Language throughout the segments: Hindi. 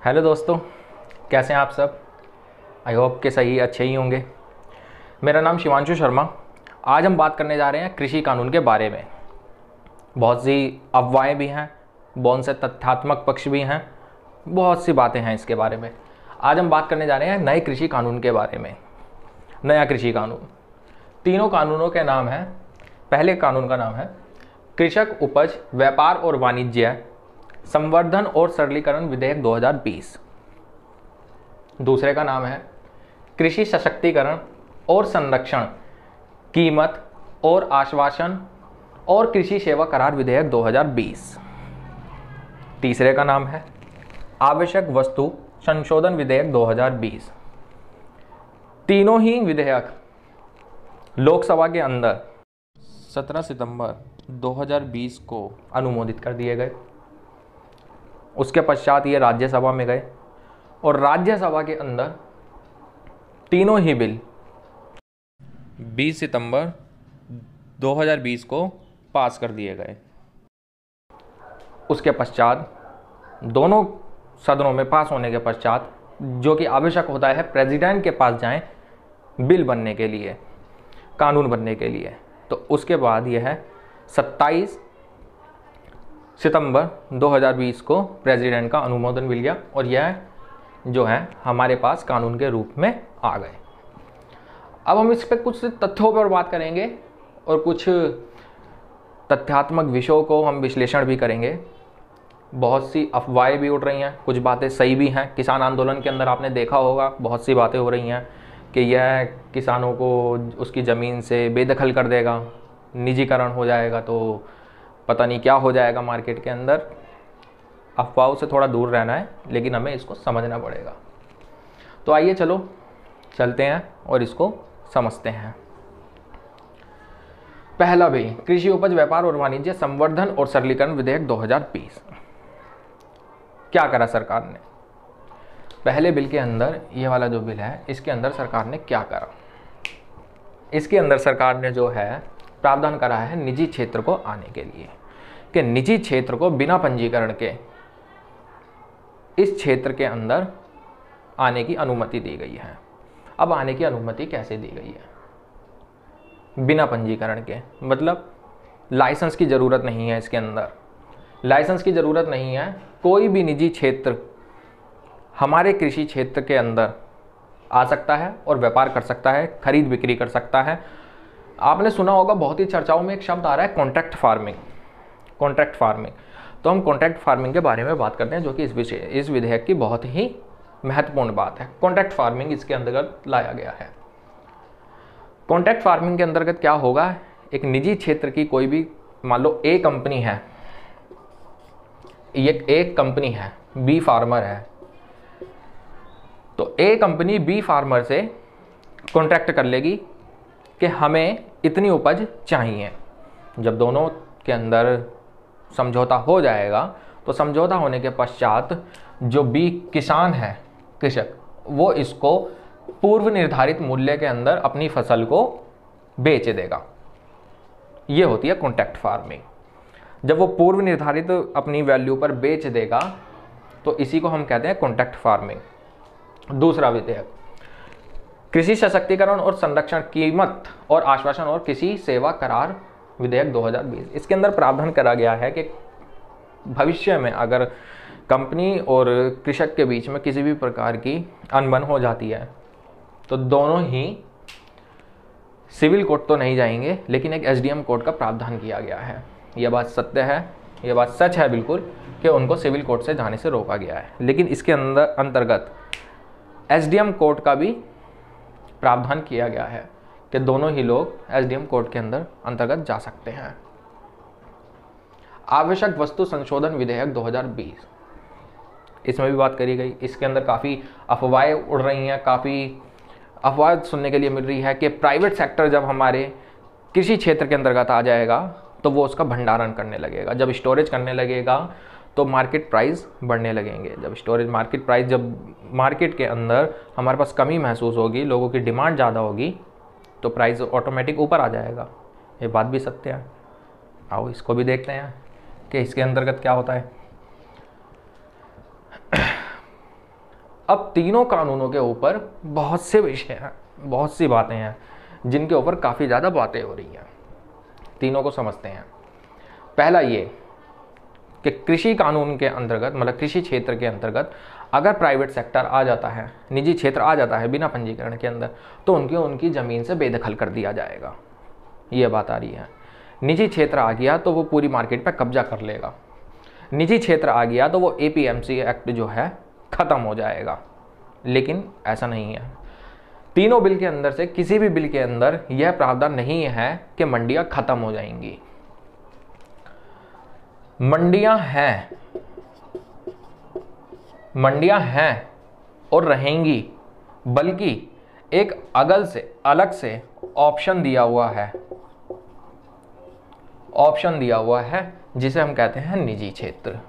हेलो दोस्तों, कैसे हैं आप सब। आई होप के सही अच्छे ही होंगे। मेरा नाम शिवांशु शर्मा। आज हम बात करने जा रहे हैं कृषि कानून के बारे में। बहुत सी अफवाहें भी हैं, बहुत से तथ्यात्मक पक्ष भी हैं, बहुत सी बातें हैं इसके बारे में। आज हम बात करने जा रहे हैं नए कृषि कानून के बारे में। नया कृषि कानून, तीनों कानूनों के नाम हैं। पहले कानून का नाम है कृषक उपज व्यापार और वाणिज्य संवर्धन और सरलीकरण विधेयक 2020। दूसरे का नाम है कृषि सशक्तिकरण और संरक्षण कीमत और आश्वासन और कृषि सेवा करार विधेयक 2020। तीसरे का नाम है आवश्यक वस्तु संशोधन विधेयक 2020। तीनों ही विधेयक लोकसभा के अंदर 17 सितंबर 2020 को अनुमोदित कर दिए गए। उसके पश्चात ये राज्यसभा में गए और राज्यसभा के अंदर तीनों ही बिल 20 सितंबर 2020 को पास कर दिए गए। उसके पश्चात दोनों सदनों में पास होने के पश्चात जो कि आवश्यक होता है प्रेसिडेंट के पास जाएं बिल बनने के लिए, कानून बनने के लिए, तो उसके बाद यह है 27 सितंबर 2020 को प्रेसिडेंट का अनुमोदन मिल गया और यह जो है हमारे पास कानून के रूप में आ गए। अब हम इस पर कुछ तथ्यों पर बात करेंगे और कुछ तथ्यात्मक विषयों को हम विश्लेषण भी करेंगे। बहुत सी अफवाहें भी उठ रही हैं, कुछ बातें सही भी हैं। किसान आंदोलन के अंदर आपने देखा होगा बहुत सी बातें हो रही हैं कि यह किसानों को उसकी ज़मीन से बेदखल कर देगा, निजीकरण हो जाएगा, तो पता नहीं क्या हो जाएगा मार्केट के अंदर। अफवाहों से थोड़ा दूर रहना है, लेकिन हमें इसको समझना पड़ेगा। तो आइए चलो चलते हैं और इसको समझते हैं। पहला भी कृषि उपज व्यापार और वाणिज्य संवर्धन और सरलीकरण विधेयक 2020। क्या करा सरकार ने? पहले बिल के अंदर, ये वाला जो बिल है, इसके अंदर सरकार ने क्या करा? इसके अंदर सरकार ने जो है प्रावधान करा है निजी क्षेत्र को आने के लिए, कि निजी क्षेत्र को बिना पंजीकरण के इस क्षेत्र के अंदर आने की अनुमति दी गई है। अब आने की अनुमति कैसे दी गई है? बिना पंजीकरण के, मतलब लाइसेंस की ज़रूरत नहीं है। इसके अंदर लाइसेंस की ज़रूरत नहीं है। कोई भी निजी क्षेत्र हमारे कृषि क्षेत्र के अंदर आ सकता है और व्यापार कर सकता है, खरीद बिक्री कर सकता है। आपने सुना होगा, बहुत ही चर्चाओं में एक शब्द आ रहा है कॉन्ट्रैक्ट फार्मिंग। कॉन्ट्रैक्ट फार्मिंग, तो हम कॉन्ट्रैक्ट फार्मिंग के बारे में बात करते हैं, जो कि इस विधेयक की बहुत ही महत्वपूर्ण बात है। कॉन्ट्रैक्ट फार्मिंग इसके अंतर्गत लाया गया है। कॉन्ट्रैक्ट फार्मिंग के अंतर्गत क्या होगा? एक निजी क्षेत्र की कोई भी, मान लो ए कंपनी है, ये एक कंपनी है, बी फार्मर है, तो ए कंपनी बी फार्मर से कॉन्ट्रैक्ट कर लेगी कि हमें इतनी उपज चाहिए। जब दोनों के अंदर समझौता हो जाएगा, तो समझौता होने के पश्चात जो बी किसान है, कृषक, वो इसको पूर्व निर्धारित मूल्य के अंदर अपनी फसल को बेच देगा। ये होती है कॉन्ट्रैक्ट फार्मिंग। जब वो पूर्व निर्धारित अपनी वैल्यू पर बेच देगा, तो इसी को हम कहते हैं कॉन्ट्रैक्ट फार्मिंग। दूसरा विधेयक कृषि सशक्तिकरण और संरक्षण कीमत और आश्वासन और कृषि सेवा करार विधेयक 2020। इसके अंदर प्रावधान करा गया है कि भविष्य में अगर कंपनी और कृषक के बीच में किसी भी प्रकार की अनबन हो जाती है, तो दोनों ही सिविल कोर्ट तो नहीं जाएंगे, लेकिन एक एसडीएम कोर्ट का प्रावधान किया गया है। यह बात सत्य है, यह बात सच है बिल्कुल, कि उनको सिविल कोर्ट से जाने से रोका गया है। लेकिन इसके अंदर अंतर्गत एसडीएम कोर्ट का भी प्रावधान किया गया है कि दोनों ही लोग एसडीएम कोर्ट के अंदर अंतर्गत जा सकते हैं। आवश्यक वस्तु संशोधन विधेयक 2020, इसमें भी बात करी गई। इसके अंदर काफ़ी अफवाहें उड़ रही हैं, काफ़ी अफवाह सुनने के लिए मिल रही है कि प्राइवेट सेक्टर जब हमारे कृषि क्षेत्र के अंतर्गत आ जाएगा, तो वो उसका भंडारण करने लगेगा। जब स्टोरेज करने लगेगा, तो मार्केट प्राइस बढ़ने लगेंगे। जब स्टोरेज मार्केट प्राइस, जब मार्केट के अंदर हमारे पास कमी महसूस होगी, लोगों की डिमांड ज़्यादा होगी, तो प्राइस ऑटोमेटिक ऊपर आ जाएगा। ये बात भी सत्य है। आओ इसको भी देखते हैं कि इसके अंतर्गत क्या होता है। अब तीनों कानूनों के ऊपर बहुत से विषय हैं, बहुत सी बातें हैं जिनके ऊपर काफ़ी ज़्यादा बातें हो रही हैं। तीनों को समझते हैं। पहला ये कि कृषि कानून के अंतर्गत, मतलब कृषि क्षेत्र के अंतर्गत अगर प्राइवेट सेक्टर आ जाता है, निजी क्षेत्र आ जाता है बिना पंजीकरण के अंदर, तो उनकी ज़मीन से बेदखल कर दिया जाएगा। ये बात आ रही है। निजी क्षेत्र आ गया तो वो पूरी मार्केट पर कब्जा कर लेगा। निजी क्षेत्र आ गया तो वो APMC एक्ट जो है ख़त्म हो जाएगा। लेकिन ऐसा नहीं है। तीनों बिल के अंदर से किसी भी बिल के अंदर यह प्रावधान नहीं है कि मंडियां ख़त्म हो जाएंगी। मंडियां हैं और रहेंगी, बल्कि एक अलग से ऑप्शन दिया हुआ है जिसे हम कहते हैं निजी क्षेत्र।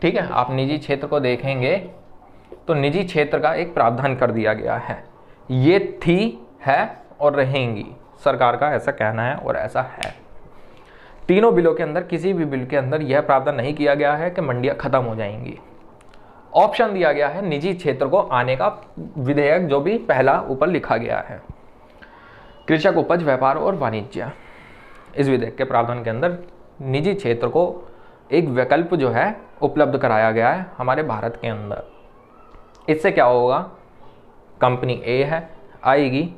ठीक है, आप निजी क्षेत्र को देखेंगे तो निजी क्षेत्र का एक प्रावधान कर दिया गया है। ये है और रहेंगी, सरकार का ऐसा कहना है और ऐसा है। तीनों बिलों के अंदर किसी भी बिल के अंदर यह प्रावधान नहीं किया गया है कि मंडियां खत्म हो जाएंगी। ऑप्शन दिया गया है निजी क्षेत्र को आने का। विधेयक जो भी पहला ऊपर लिखा गया है, कृषक उपज व्यापार और वाणिज्य, इस विधेयक के प्रावधान के अंदर निजी क्षेत्र को एक विकल्प जो है उपलब्ध कराया गया है हमारे भारत के अंदर। इससे क्या होगा, कंपनी ए है, आएगी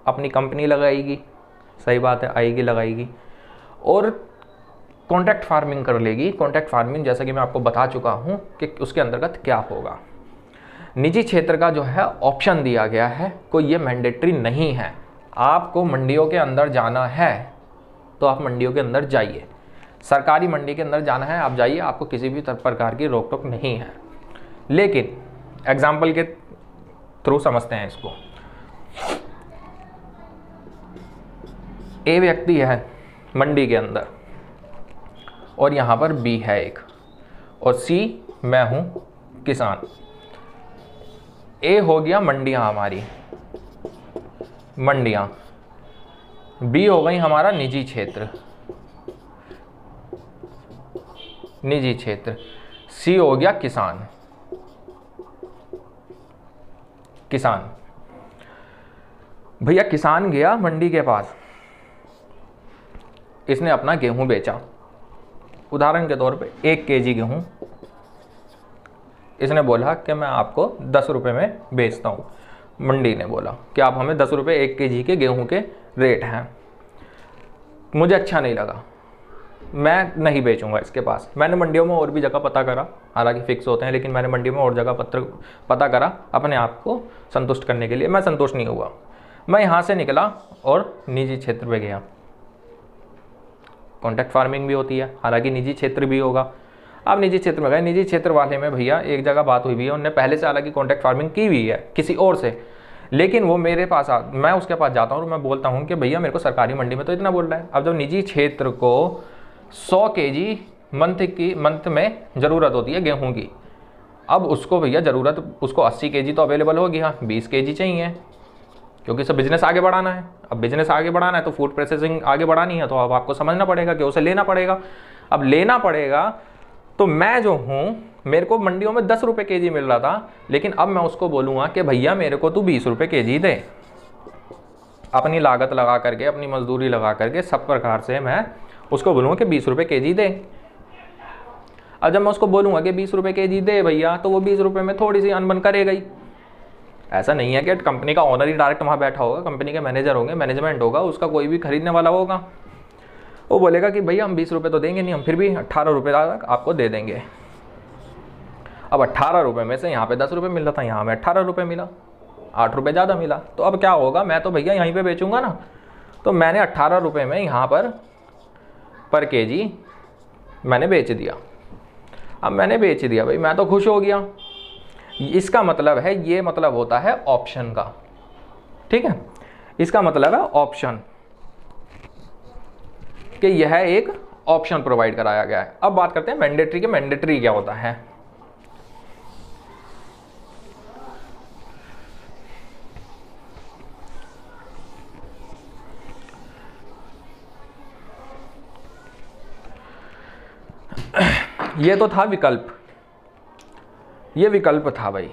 अपनी कंपनी लगाएगी, सही बात है, आएगी लगाएगी, और कॉन्ट्रैक्ट फार्मिंग कर लेगी। कॉन्ट्रैक्ट फार्मिंग जैसा कि मैं आपको बता चुका हूँ कि उसके अंतर्गत क्या होगा। निजी क्षेत्र का जो है ऑप्शन दिया गया है, कोई ये मैंडेटरी नहीं है। आपको मंडियों के अंदर जाना है तो आप मंडियों के अंदर जाइए, सरकारी मंडी के अंदर जाना है आप जाइए, आपको किसी भी प्रकार की रोक टोक नहीं है। लेकिन एग्जाम्पल के थ्रू समझते हैं इसको। ए व्यक्ति है मंडी के अंदर और यहाँ पर बी है एक, और सी मैं हूँ किसान। ए हो गया मंडियाँ हमारी, मंडियाँ। बी हो गई हमारा निजी क्षेत्र, निजी क्षेत्र। सी हो गया किसान, किसान। भैया किसान गया मंडी के पास, इसने अपना गेहूं बेचा। उदाहरण के तौर पे 1 kg गेहूं इसने बोला कि मैं आपको 10 रुपये में बेचता हूँ। मंडी ने बोला कि आप हमें 10 रुपये 1 kg के गेहूं के रेट हैं। मुझे अच्छा नहीं लगा, मैं नहीं बेचूंगा इसके पास। मैंने मंडियों में और भी जगह पता करा, हालांकि फिक्स होते हैं, लेकिन मैंने मंडियों में और जगह पता करा अपने आप को संतुष्ट करने के लिए। मैं संतुष्ट नहीं हुआ, मैं यहाँ से निकला और निजी क्षेत्र में गया। कॉन्ट्रैक्ट फार्मिंग भी होती है, हालांकि निजी क्षेत्र भी होगा। आप निजी क्षेत्र में गए, निजी क्षेत्र वाले में भैया एक जगह बात हुई भी है, उन्होंने पहले से हालांकि कॉन्ट्रैक्ट फार्मिंग की हुई है किसी और से, लेकिन वो मेरे पास मैं उसके पास जाता हूँ और मैं बोलता हूँ कि भैया मेरे को सरकारी मंडी में तो इतना बोल रहा है। अब जब निजी क्षेत्र को 100 kg मंथ में ज़रूरत होती है गेहूँ की, अब उसको भैया ज़रूरत उसको 80 kg तो अवेलेबल होगी, हाँ 20 kg चाहिए, क्योंकि सब बिजनेस आगे बढ़ाना है। अब बिजनेस आगे बढ़ाना है तो फूड प्रोसेसिंग आगे बढ़ानी है, तो अब आपको समझना पड़ेगा कि उसे लेना पड़ेगा। अब लेना पड़ेगा तो मैं जो हूँ, मेरे को मंडियों में 10 रुपये kg मिल रहा था, लेकिन अब मैं उसको बोलूँगा कि भैया मेरे को तू 20 रुपये kg दे। अपनी लागत लगा करके, अपनी मजदूरी लगा करके, सब प्रकार से मैं उसको बोलूँगा कि 20 रुपये kg दे। अब जब मैं उसको बोलूँगा कि 20 रुपये kg दे भैया, तो वो 20 रुपये में थोड़ी सी अनबन करेगा ही। ऐसा नहीं है कि कंपनी का ओनर ही डायरेक्ट वहाँ बैठा होगा, कंपनी के मैनेजर होंगे, मैनेजमेंट होगा, उसका कोई भी खरीदने वाला होगा, वो बोलेगा कि भैया हम 20 रुपये तो देंगे नहीं, हम फिर भी 18 रुपये तक आपको दे देंगे। अब 18 रुपये में से यहाँ पे 10 रुपये मिल रहा था, यहाँ में 18 रुपये मिला, 8 रुपये ज़्यादा मिला। तो अब क्या होगा, मैं तो भैया यहीं पे बेचूंगा ना, तो मैंने 18 रुपये में यहाँ पर kg मैंने बेच दिया। अब मैंने बेच दिया भाई, मैं तो खुश हो गया। इसका मतलब है, ये मतलब होता है ऑप्शन का, ठीक है, इसका मतलब है ऑप्शन, कि यह एक ऑप्शन प्रोवाइड कराया गया है। अब बात करते हैं मैंडेटरी के। मैंडेटरी क्या होता है? ये तो था विकल्प, ये विकल्प था भाई,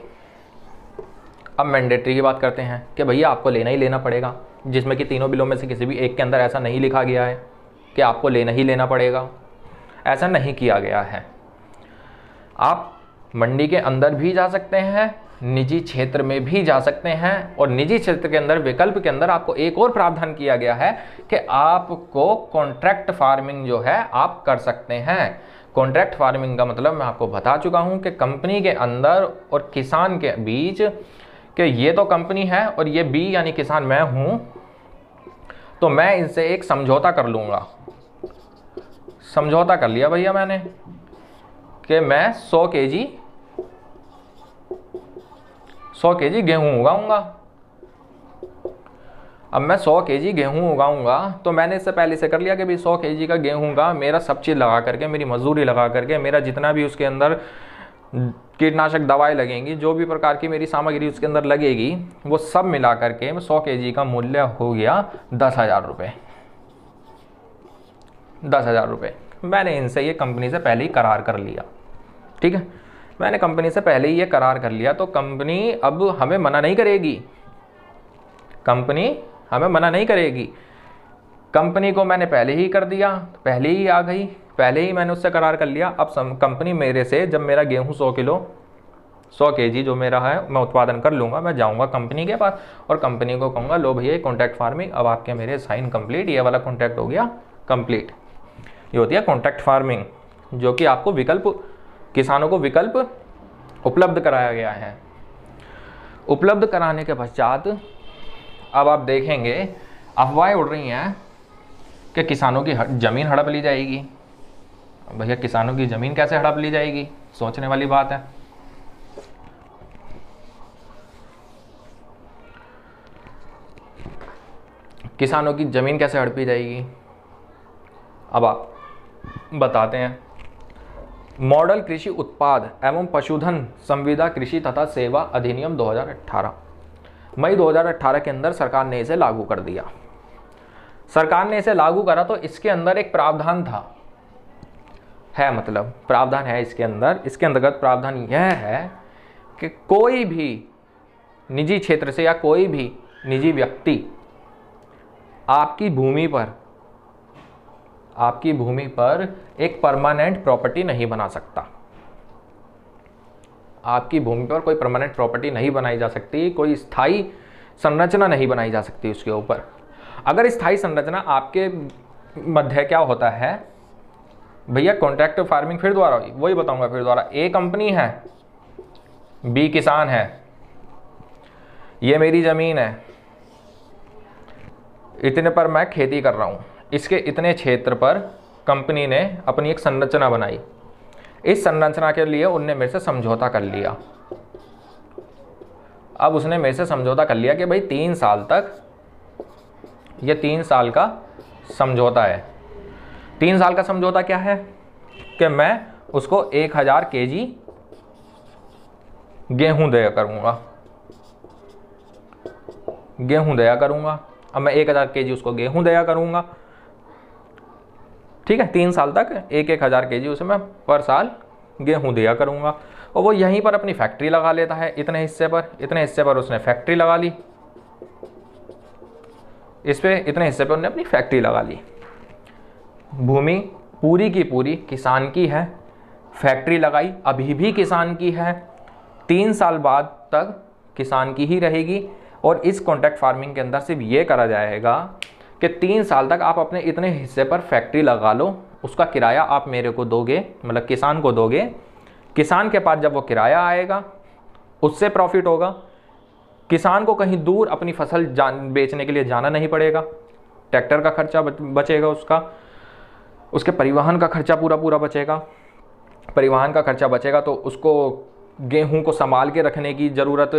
अब मैंडेटरी की बात करते हैं कि भैया आपको लेना ही लेना पड़ेगा, जिसमें कि तीनों बिलों में से किसी भी एक के अंदर ऐसा नहीं लिखा गया है कि आपको लेना ही लेना पड़ेगा। ऐसा नहीं किया गया है। आप मंडी के अंदर भी जा सकते हैं, निजी क्षेत्र में भी जा सकते हैं, और निजी क्षेत्र के अंदर विकल्प के अंदर आपको एक और प्रावधान किया गया है कि आपको कॉन्ट्रैक्ट फार्मिंग जो है आप कर सकते हैं। कॉन्ट्रैक्ट फार्मिंग का मतलब मैं आपको बता चुका हूं कि कंपनी के अंदर और किसान के बीच कि ये तो कंपनी है और ये बी यानी किसान मैं हूं, तो मैं इनसे एक समझौता कर लूँगा। समझौता कर लिया भैया मैंने कि मैं 100 केजी गेहूं उगाऊंगा। अब मैं 100 केजी गेहूं उगाऊंगा तो मैंने इससे पहले से कर लिया कि भाई 100 केजी का गेहूं का मेरा सब चीज़ लगा करके, मेरी मजदूरी लगा करके, मेरा जितना भी उसके अंदर कीटनाशक दवाएं लगेंगी, जो भी प्रकार की मेरी सामग्री उसके अंदर लगेगी, वो सब मिला करके 100 केजी का मूल्य हो गया 10,000 रुपये। 10,000 रुपये मैंने इनसे ये कंपनी से पहले ही करार कर लिया। ठीक है, मैंने कंपनी से पहले ही ये करार कर लिया, तो कंपनी अब हमें मना नहीं करेगी। कंपनी हमें मना नहीं करेगी। कंपनी को मैंने पहले ही कर दिया, पहले ही आ गई, पहले ही मैंने उससे करार कर लिया। अब कंपनी मेरे से जब मेरा गेहूं 100 केजी जो मेरा है मैं उत्पादन कर लूँगा, मैं जाऊँगा कंपनी के पास और कंपनी को कहूँगा लो भैया कॉन्ट्रैक्ट फार्मिंग अब आपके मेरे साइन कंप्लीट, ये वाला कॉन्ट्रैक्ट हो गया कंप्लीट। ये होती है कॉन्ट्रैक्ट फार्मिंग, जो कि आपको विकल्प, किसानों को विकल्प उपलब्ध कराया गया है। उपलब्ध कराने के पश्चात अब आप देखेंगे अफवाहें उड़ रही हैं कि किसानों की ज़मीन हड़प ली जाएगी। भैया किसानों की ज़मीन कैसे हड़प ली जाएगी, सोचने वाली बात है। किसानों की ज़मीन कैसे हड़पी जाएगी, अब आप बताते हैं। मॉडल कृषि उत्पाद एवं पशुधन संविदा कृषि तथा सेवा अधिनियम 2018 मई 2018 के अंदर सरकार ने इसे लागू कर दिया। सरकार ने इसे लागू करा तो इसके अंदर एक प्रावधान था, है मतलब प्रावधान है इसके अंदर। इसके अंतर्गत प्रावधान यह है कि कोई भी निजी क्षेत्र से या कोई भी निजी व्यक्ति आपकी भूमि पर एक परमानेंट प्रॉपर्टी नहीं बना सकता। आपकी भूमि पर कोई परमानेंट प्रॉपर्टी नहीं बनाई जा सकती, कोई स्थायी संरचना नहीं बनाई जा सकती उसके ऊपर। अगर स्थायी संरचना आपके मध्य क्या होता है भैया, कॉन्ट्रैक्ट फार्मिंग फिर दोबारा वही बताऊंगा फिर दोबारा। ए कंपनी है, बी किसान है, ये मेरी ज़मीन है, इतने पर मैं खेती कर रहा हूँ, इसके इतने क्षेत्र पर कंपनी ने अपनी एक संरचना बनाई। इस संरचना के लिए उनने मेरे से समझौता कर लिया। अब उसने मेरे से समझौता कर लिया कि भाई 3 साल तक, ये 3 साल का समझौता है। 3 साल का समझौता क्या है कि मैं उसको 1000 केजी गेहूं दिया करूंगा। अब मैं 1000 केजी उसको गेहूं दिया करूंगा। ठीक है, 3 साल तक 1000 केजी उसे मैं पर साल गेहूं दिया करूंगा। और वो यहीं पर अपनी फैक्ट्री लगा लेता है, इतने हिस्से पर उसने फैक्ट्री लगा ली, इस पे इतने हिस्से पर उसने अपनी फैक्ट्री लगा ली। भूमि पूरी की पूरी किसान की है, फैक्ट्री लगाई अभी भी किसान की है, 3 साल बाद तक किसान की ही रहेगी। और इस कॉन्ट्रैक्ट फार्मिंग के अंदर सिर्फ ये करा जाएगा कि 3 साल तक आप अपने इतने हिस्से पर फैक्ट्री लगा लो, उसका किराया आप मेरे को दोगे, मतलब किसान को दोगे। किसान के पास जब वो किराया आएगा उससे प्रॉफिट होगा। किसान को कहीं दूर अपनी फसल बेचने के लिए जाना नहीं पड़ेगा, ट्रैक्टर का खर्चा बचेगा, उसके परिवहन का खर्चा पूरा बचेगा। परिवहन का खर्चा बचेगा तो उसको गेहूं को संभाल के रखने की ज़रूरत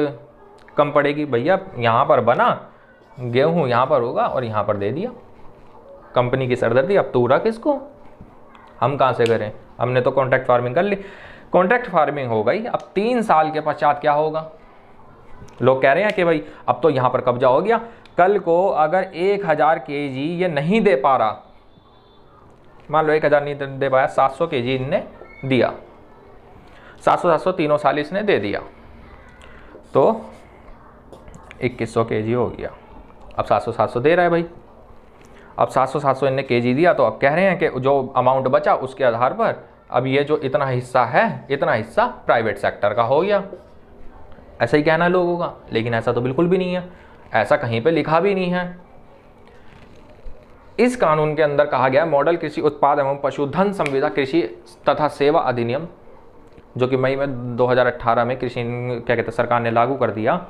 कम पड़ेगी। भैया यहाँ पर बना गेहूं, यहाँ पर होगा और यहाँ पर दे दिया, कंपनी की सरदर्दी, अब तू रख इसको, हम कहाँ से करें, हमने तो कॉन्ट्रैक्ट फार्मिंग कर ली। कॉन्ट्रैक्ट फार्मिंग हो गई। अब 3 साल के पश्चात क्या होगा, लोग कह रहे हैं कि भाई अब तो यहाँ पर कब्जा हो गया, कल को अगर 1000 केजी ये नहीं दे पा रहा, मान लो 1000 नहीं दे पाया, 700 केजी इनने दिया, 700 तीनों साल इसने दे दिया, तो 2100 kg हो गया। अब 700 दे रहा है भाई। अब 700 इनने kg दिया, तो अब कह रहे हैं कि जो अमाउंट बचा उसके आधार पर अब ये जो इतना हिस्सा है, इतना हिस्सा प्राइवेट सेक्टर का हो गया। ऐसा ही कहना है लोगों का, लेकिन ऐसा तो बिल्कुल भी नहीं है, ऐसा कहीं पे लिखा भी नहीं है। इस कानून के अंदर कहा गया मॉडल कृषि उत्पाद एवं पशुधन संविदा कृषि तथा सेवा अधिनियम, जो कि मई में 2018 में कृषि क्या कहते हैं सरकार ने लागू कर दिया,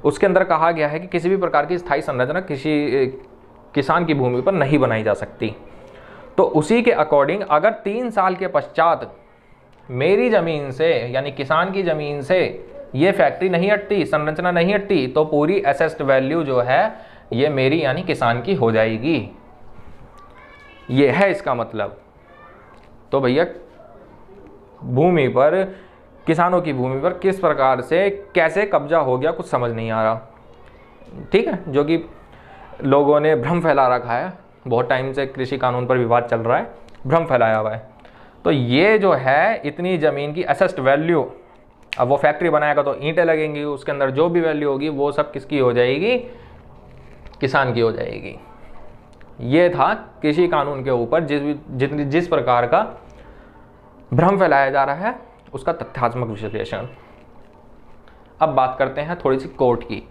उसके अंदर कहा गया है कि किसी भी प्रकार की स्थायी संरचना किसान की भूमि पर नहीं बनाई जा सकती। तो उसी के अकॉर्डिंग अगर 3 साल के पश्चात मेरी ज़मीन से यानी किसान की ज़मीन से ये फैक्ट्री नहीं हटती, संरचना नहीं हटती, तो पूरी एसेस्ड वैल्यू जो है ये मेरी यानी किसान की हो जाएगी। ये है इसका मतलब। तो भैया भूमि पर, किसानों की भूमि पर किस प्रकार से कैसे कब्जा हो गया कुछ समझ नहीं आ रहा, ठीक है, जो कि लोगों ने भ्रम फैला रखा है। बहुत टाइम से कृषि कानून पर विवाद चल रहा है, भ्रम फैलाया हुआ है। तो ये जो है इतनी ज़मीन की असेस्ड वैल्यू, अब वो फैक्ट्री बनाएगा तो ईंटें लगेंगी, उसके अंदर जो भी वैल्यू होगी वो सब किसकी हो जाएगी, किसान की हो जाएगी। ये था कृषि कानून के ऊपर जिस प्रकार का भ्रम फैलाया जा रहा है उसका तथ्यात्मक विश्लेषण। अब बात करते हैं थोड़ी सी कोर्ट की।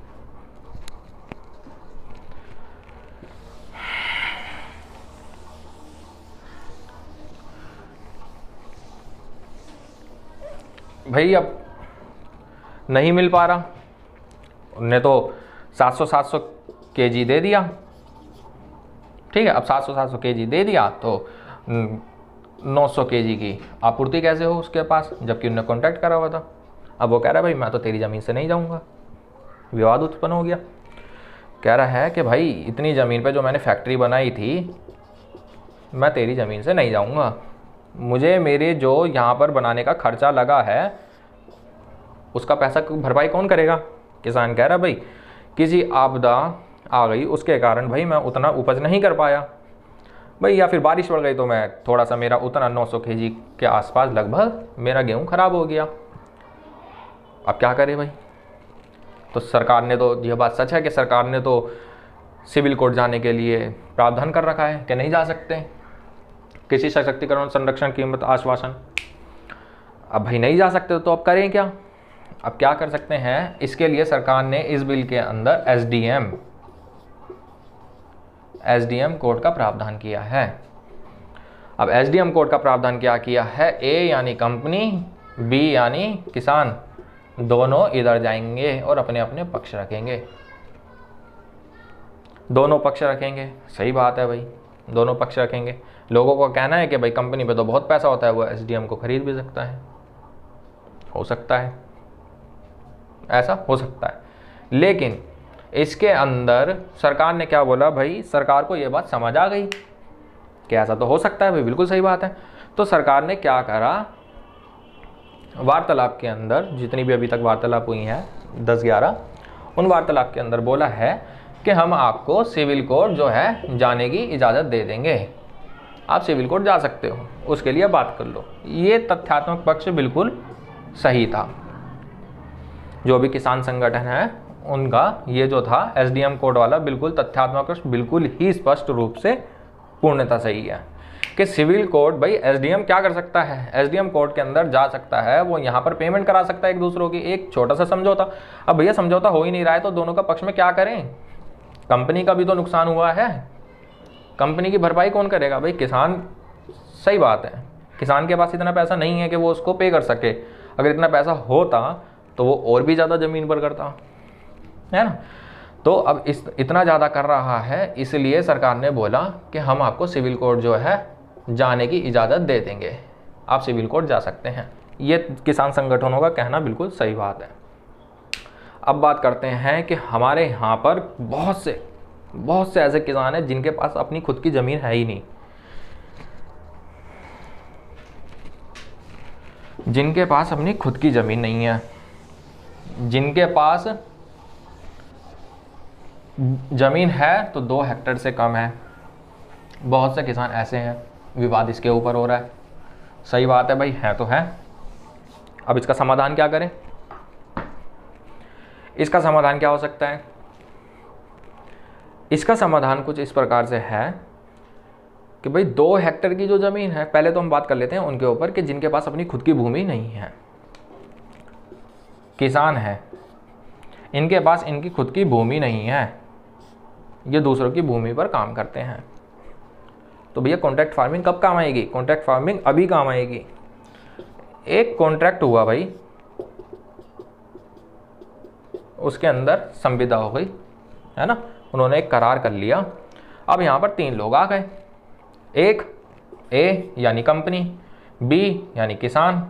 भाई अब नहीं मिल पा रहा, उनने तो 700 kg दे दिया, ठीक है। अब 700 kg दे दिया तो 900 kg की आपूर्ति कैसे हो उसके पास, जबकि उन्होंने कॉन्टैक्ट करा हुआ था। अब वो कह रहा है भाई मैं तो तेरी ज़मीन से नहीं जाऊँगा। विवाद उत्पन्न हो गया। कह रहा है कि भाई इतनी ज़मीन पे जो मैंने फैक्ट्री बनाई थी मैं तेरी ज़मीन से नहीं जाऊँगा, मुझे मेरे जो यहाँ पर बनाने का खर्चा लगा है उसका पैसा भरपाई कौन करेगा। किसान कह रहा भाई किसी आपदा आ गई उसके कारण भाई मैं उतना उपज नहीं कर पाया भाई, या फिर बारिश पड़ गई तो मैं थोड़ा सा मेरा उतना 900 kg के आसपास लगभग मेरा गेहूँ ख़राब हो गया। अब क्या करे भाई। तो सरकार ने तो, यह बात सच है कि सरकार ने तो सिविल कोर्ट जाने के लिए प्रावधान कर रखा है कि नहीं जा सकते, कृषि सशक्तिकरण संरक्षण कीमत आश्वासन। अब भाई नहीं जा सकते तो अब करें क्या। अब क्या कर सकते हैं, इसके लिए सरकार ने इस बिल के अंदर एसडीएम कोड का प्रावधान किया है। अब एसडीएम कोड का प्रावधान क्या किया है, ए यानी कंपनी, बी यानी किसान, दोनों इधर जाएंगे और अपने अपने पक्ष रखेंगे। दोनों पक्ष रखेंगे, सही बात है भाई, दोनों पक्ष रखेंगे। लोगों को कहना है कि भाई कंपनी पे तो बहुत पैसा होता है, वो एसडीएम को खरीद भी सकता है, हो सकता है, ऐसा हो सकता है। लेकिन इसके अंदर सरकार ने क्या बोला भाई, सरकार को ये बात समझ आ गई कि ऐसा तो हो सकता है भाई, बिल्कुल सही बात है। तो सरकार ने क्या करा, वार्तालाप के अंदर जितनी भी अभी तक वार्तालाप हुई हैं 10-11, उन वार्तालाप के अंदर बोला है कि हम आपको सिविल कोर्ट जो है जाने की इजाज़त दे देंगे, आप सिविल कोर्ट जा सकते हो, उसके लिए बात कर लो। ये तथ्यात्मक पक्ष बिल्कुल सही था। जो भी किसान संगठन है उनका ये जो था एसडीएम कोड वाला बिल्कुल तथ्यात्मक पक्ष बिल्कुल ही स्पष्ट रूप से पूर्णतः सही है कि सिविल कोर्ट भाई एसडीएम क्या कर सकता है, एसडीएम कोर्ट के अंदर जा सकता है, वो यहाँ पर पेमेंट करा सकता है एक दूसरों की, एक छोटा सा समझौता। अब भैया समझौता हो ही नहीं रहा है तो दोनों का पक्ष में क्या करें, कंपनी का भी तो नुकसान हुआ है, कंपनी की भरपाई कौन करेगा भाई, किसान। सही बात है, किसान के पास इतना पैसा नहीं है कि वो उसको पे कर सके, अगर इतना पैसा होता तो वो और भी ज़्यादा ज़मीन पर करता है ना। तो अब इतना ज़्यादा कर रहा है, इसलिए सरकार ने बोला कि हम आपको सिविल कोर्ट जो है जाने की इजाज़त दे देंगे, आप सिविल कोर्ट जा सकते हैं। ये किसान संगठनों का कहना बिल्कुल सही बात है। अब बात करते हैं कि हमारे यहाँ पर बहुत से ऐसे किसान हैं जिनके पास अपनी खुद की ज़मीन है ही नहीं, जिनके पास अपनी खुद की ज़मीन नहीं है, जिनके पास ज़मीन है तो 2 हेक्टेयर से कम है। बहुत से किसान ऐसे हैं, विवाद इसके ऊपर हो रहा है। सही बात है भाई, है तो है। अब इसका समाधान क्या करें, इसका समाधान क्या हो सकता है इसका समाधान कुछ इस प्रकार से है कि भाई 2 हेक्टेयर की जो ज़मीन है, पहले तो हम बात कर लेते हैं उनके ऊपर कि जिनके पास अपनी खुद की भूमि नहीं है। किसान है, इनके पास इनकी खुद की भूमि नहीं है, ये दूसरों की भूमि पर काम करते हैं। तो भैया कॉन्ट्रैक्ट फार्मिंग कब काम आएगी? कॉन्ट्रैक्ट फार्मिंग अभी काम आएगी। एक कॉन्ट्रैक्ट हुआ भाई, उसके अंदर संविदा हो गई, है ना, उन्होंने एक करार कर लिया। अब यहाँ पर 3 लोग आ गए, एक ए यानी कंपनी, बी यानी किसान,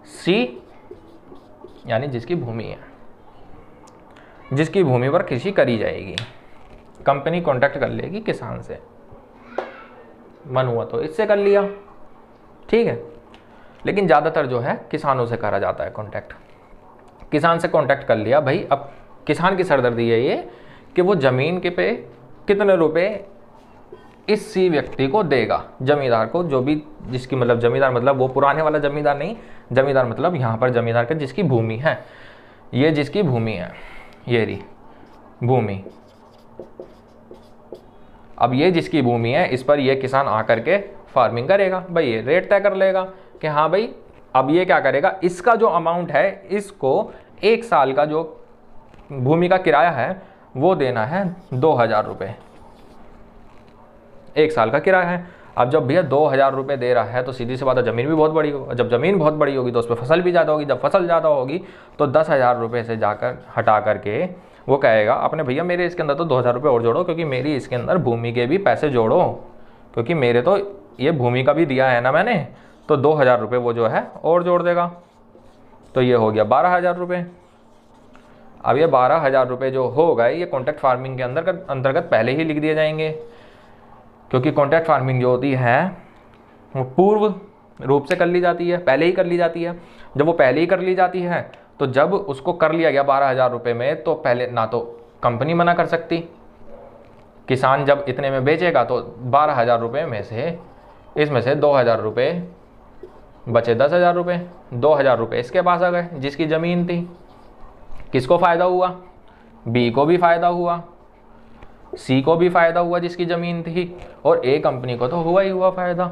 सी यानी जिसकी भूमि है, जिसकी भूमि पर कृषि करी जाएगी। कंपनी कॉन्ट्रैक्ट कर लेगी किसान से, मन हुआ तो इससे कर लिया, ठीक है, लेकिन ज़्यादातर जो है किसानों से करा जाता है कॉन्ट्रैक्ट। किसान से कॉन्ट्रैक्ट कर लिया भाई, अब किसान की सरदर्दी है ये कि वो ज़मीन के पे कितने रुपए इस सी व्यक्ति को देगा, जमींदार को, जो भी जिसकी मतलब जमींदार मतलब वो पुराने वाला जमींदार नहीं, जमींदार मतलब यहाँ पर जमींदार का जिसकी भूमि है, ये जिसकी भूमि है, ये रही भूमि। अब ये जिसकी भूमि है इस पर ये किसान आकर के फार्मिंग करेगा भाई, ये रेट तय कर लेगा कि हाँ भाई अब ये क्या करेगा, इसका जो अमाउंट है इसको 1 साल का जो भूमि का किराया है वो देना है 2000 रुपये, 1 साल का किराया है। अब जब भैया 2000 रुपये दे रहा है तो सीधी सी बात है ज़मीन भी बहुत बड़ी होगी, जब ज़मीन बहुत बड़ी होगी तो उस पर फसल भी ज़्यादा होगी, जब फसल ज़्यादा होगी तो 10,000 रुपये से जाकर हटा करके वो कहेगा अपने भैया मेरे इसके अंदर तो 2000 रुपये और जोड़ो, क्योंकि मेरी इसके अंदर भूमि के भी पैसे जोड़ो, क्योंकि मेरे तो ये भूमि का भी दिया है ना मैंने, तो 2000 रुपये वो जो है और जोड़ देगा। तो ये हो गया 12,000 रुपये। अब ये 12,000 रुपये जो हो गए ये कॉन्ट्रैक्ट फार्मिंग के अंतर्गत पहले ही लिख दिए जाएंगे, क्योंकि कॉन्ट्रैक्ट फार्मिंग जो होती है वो पूर्व रूप से कर ली जाती है, पहले ही कर ली जाती है। जब वो पहले ही कर ली जाती है तो जब उसको कर लिया गया 12,000 रुपये में, तो पहले ना तो कंपनी मना कर सकती, किसान जब इतने में बेचेगा तो 12,000 रुपये में से इसमें से 2,000 रुपये बचे, 10,000 रुपये, 2,000 रुपये इसके पास आ गए जिसकी ज़मीन थी। किसको फ़ायदा हुआ? बी को भी फ़ायदा हुआ, सी को भी फ़ायदा हुआ जिसकी ज़मीन थी, और ए कंपनी को तो हुआ ही हुआ फ़ायदा,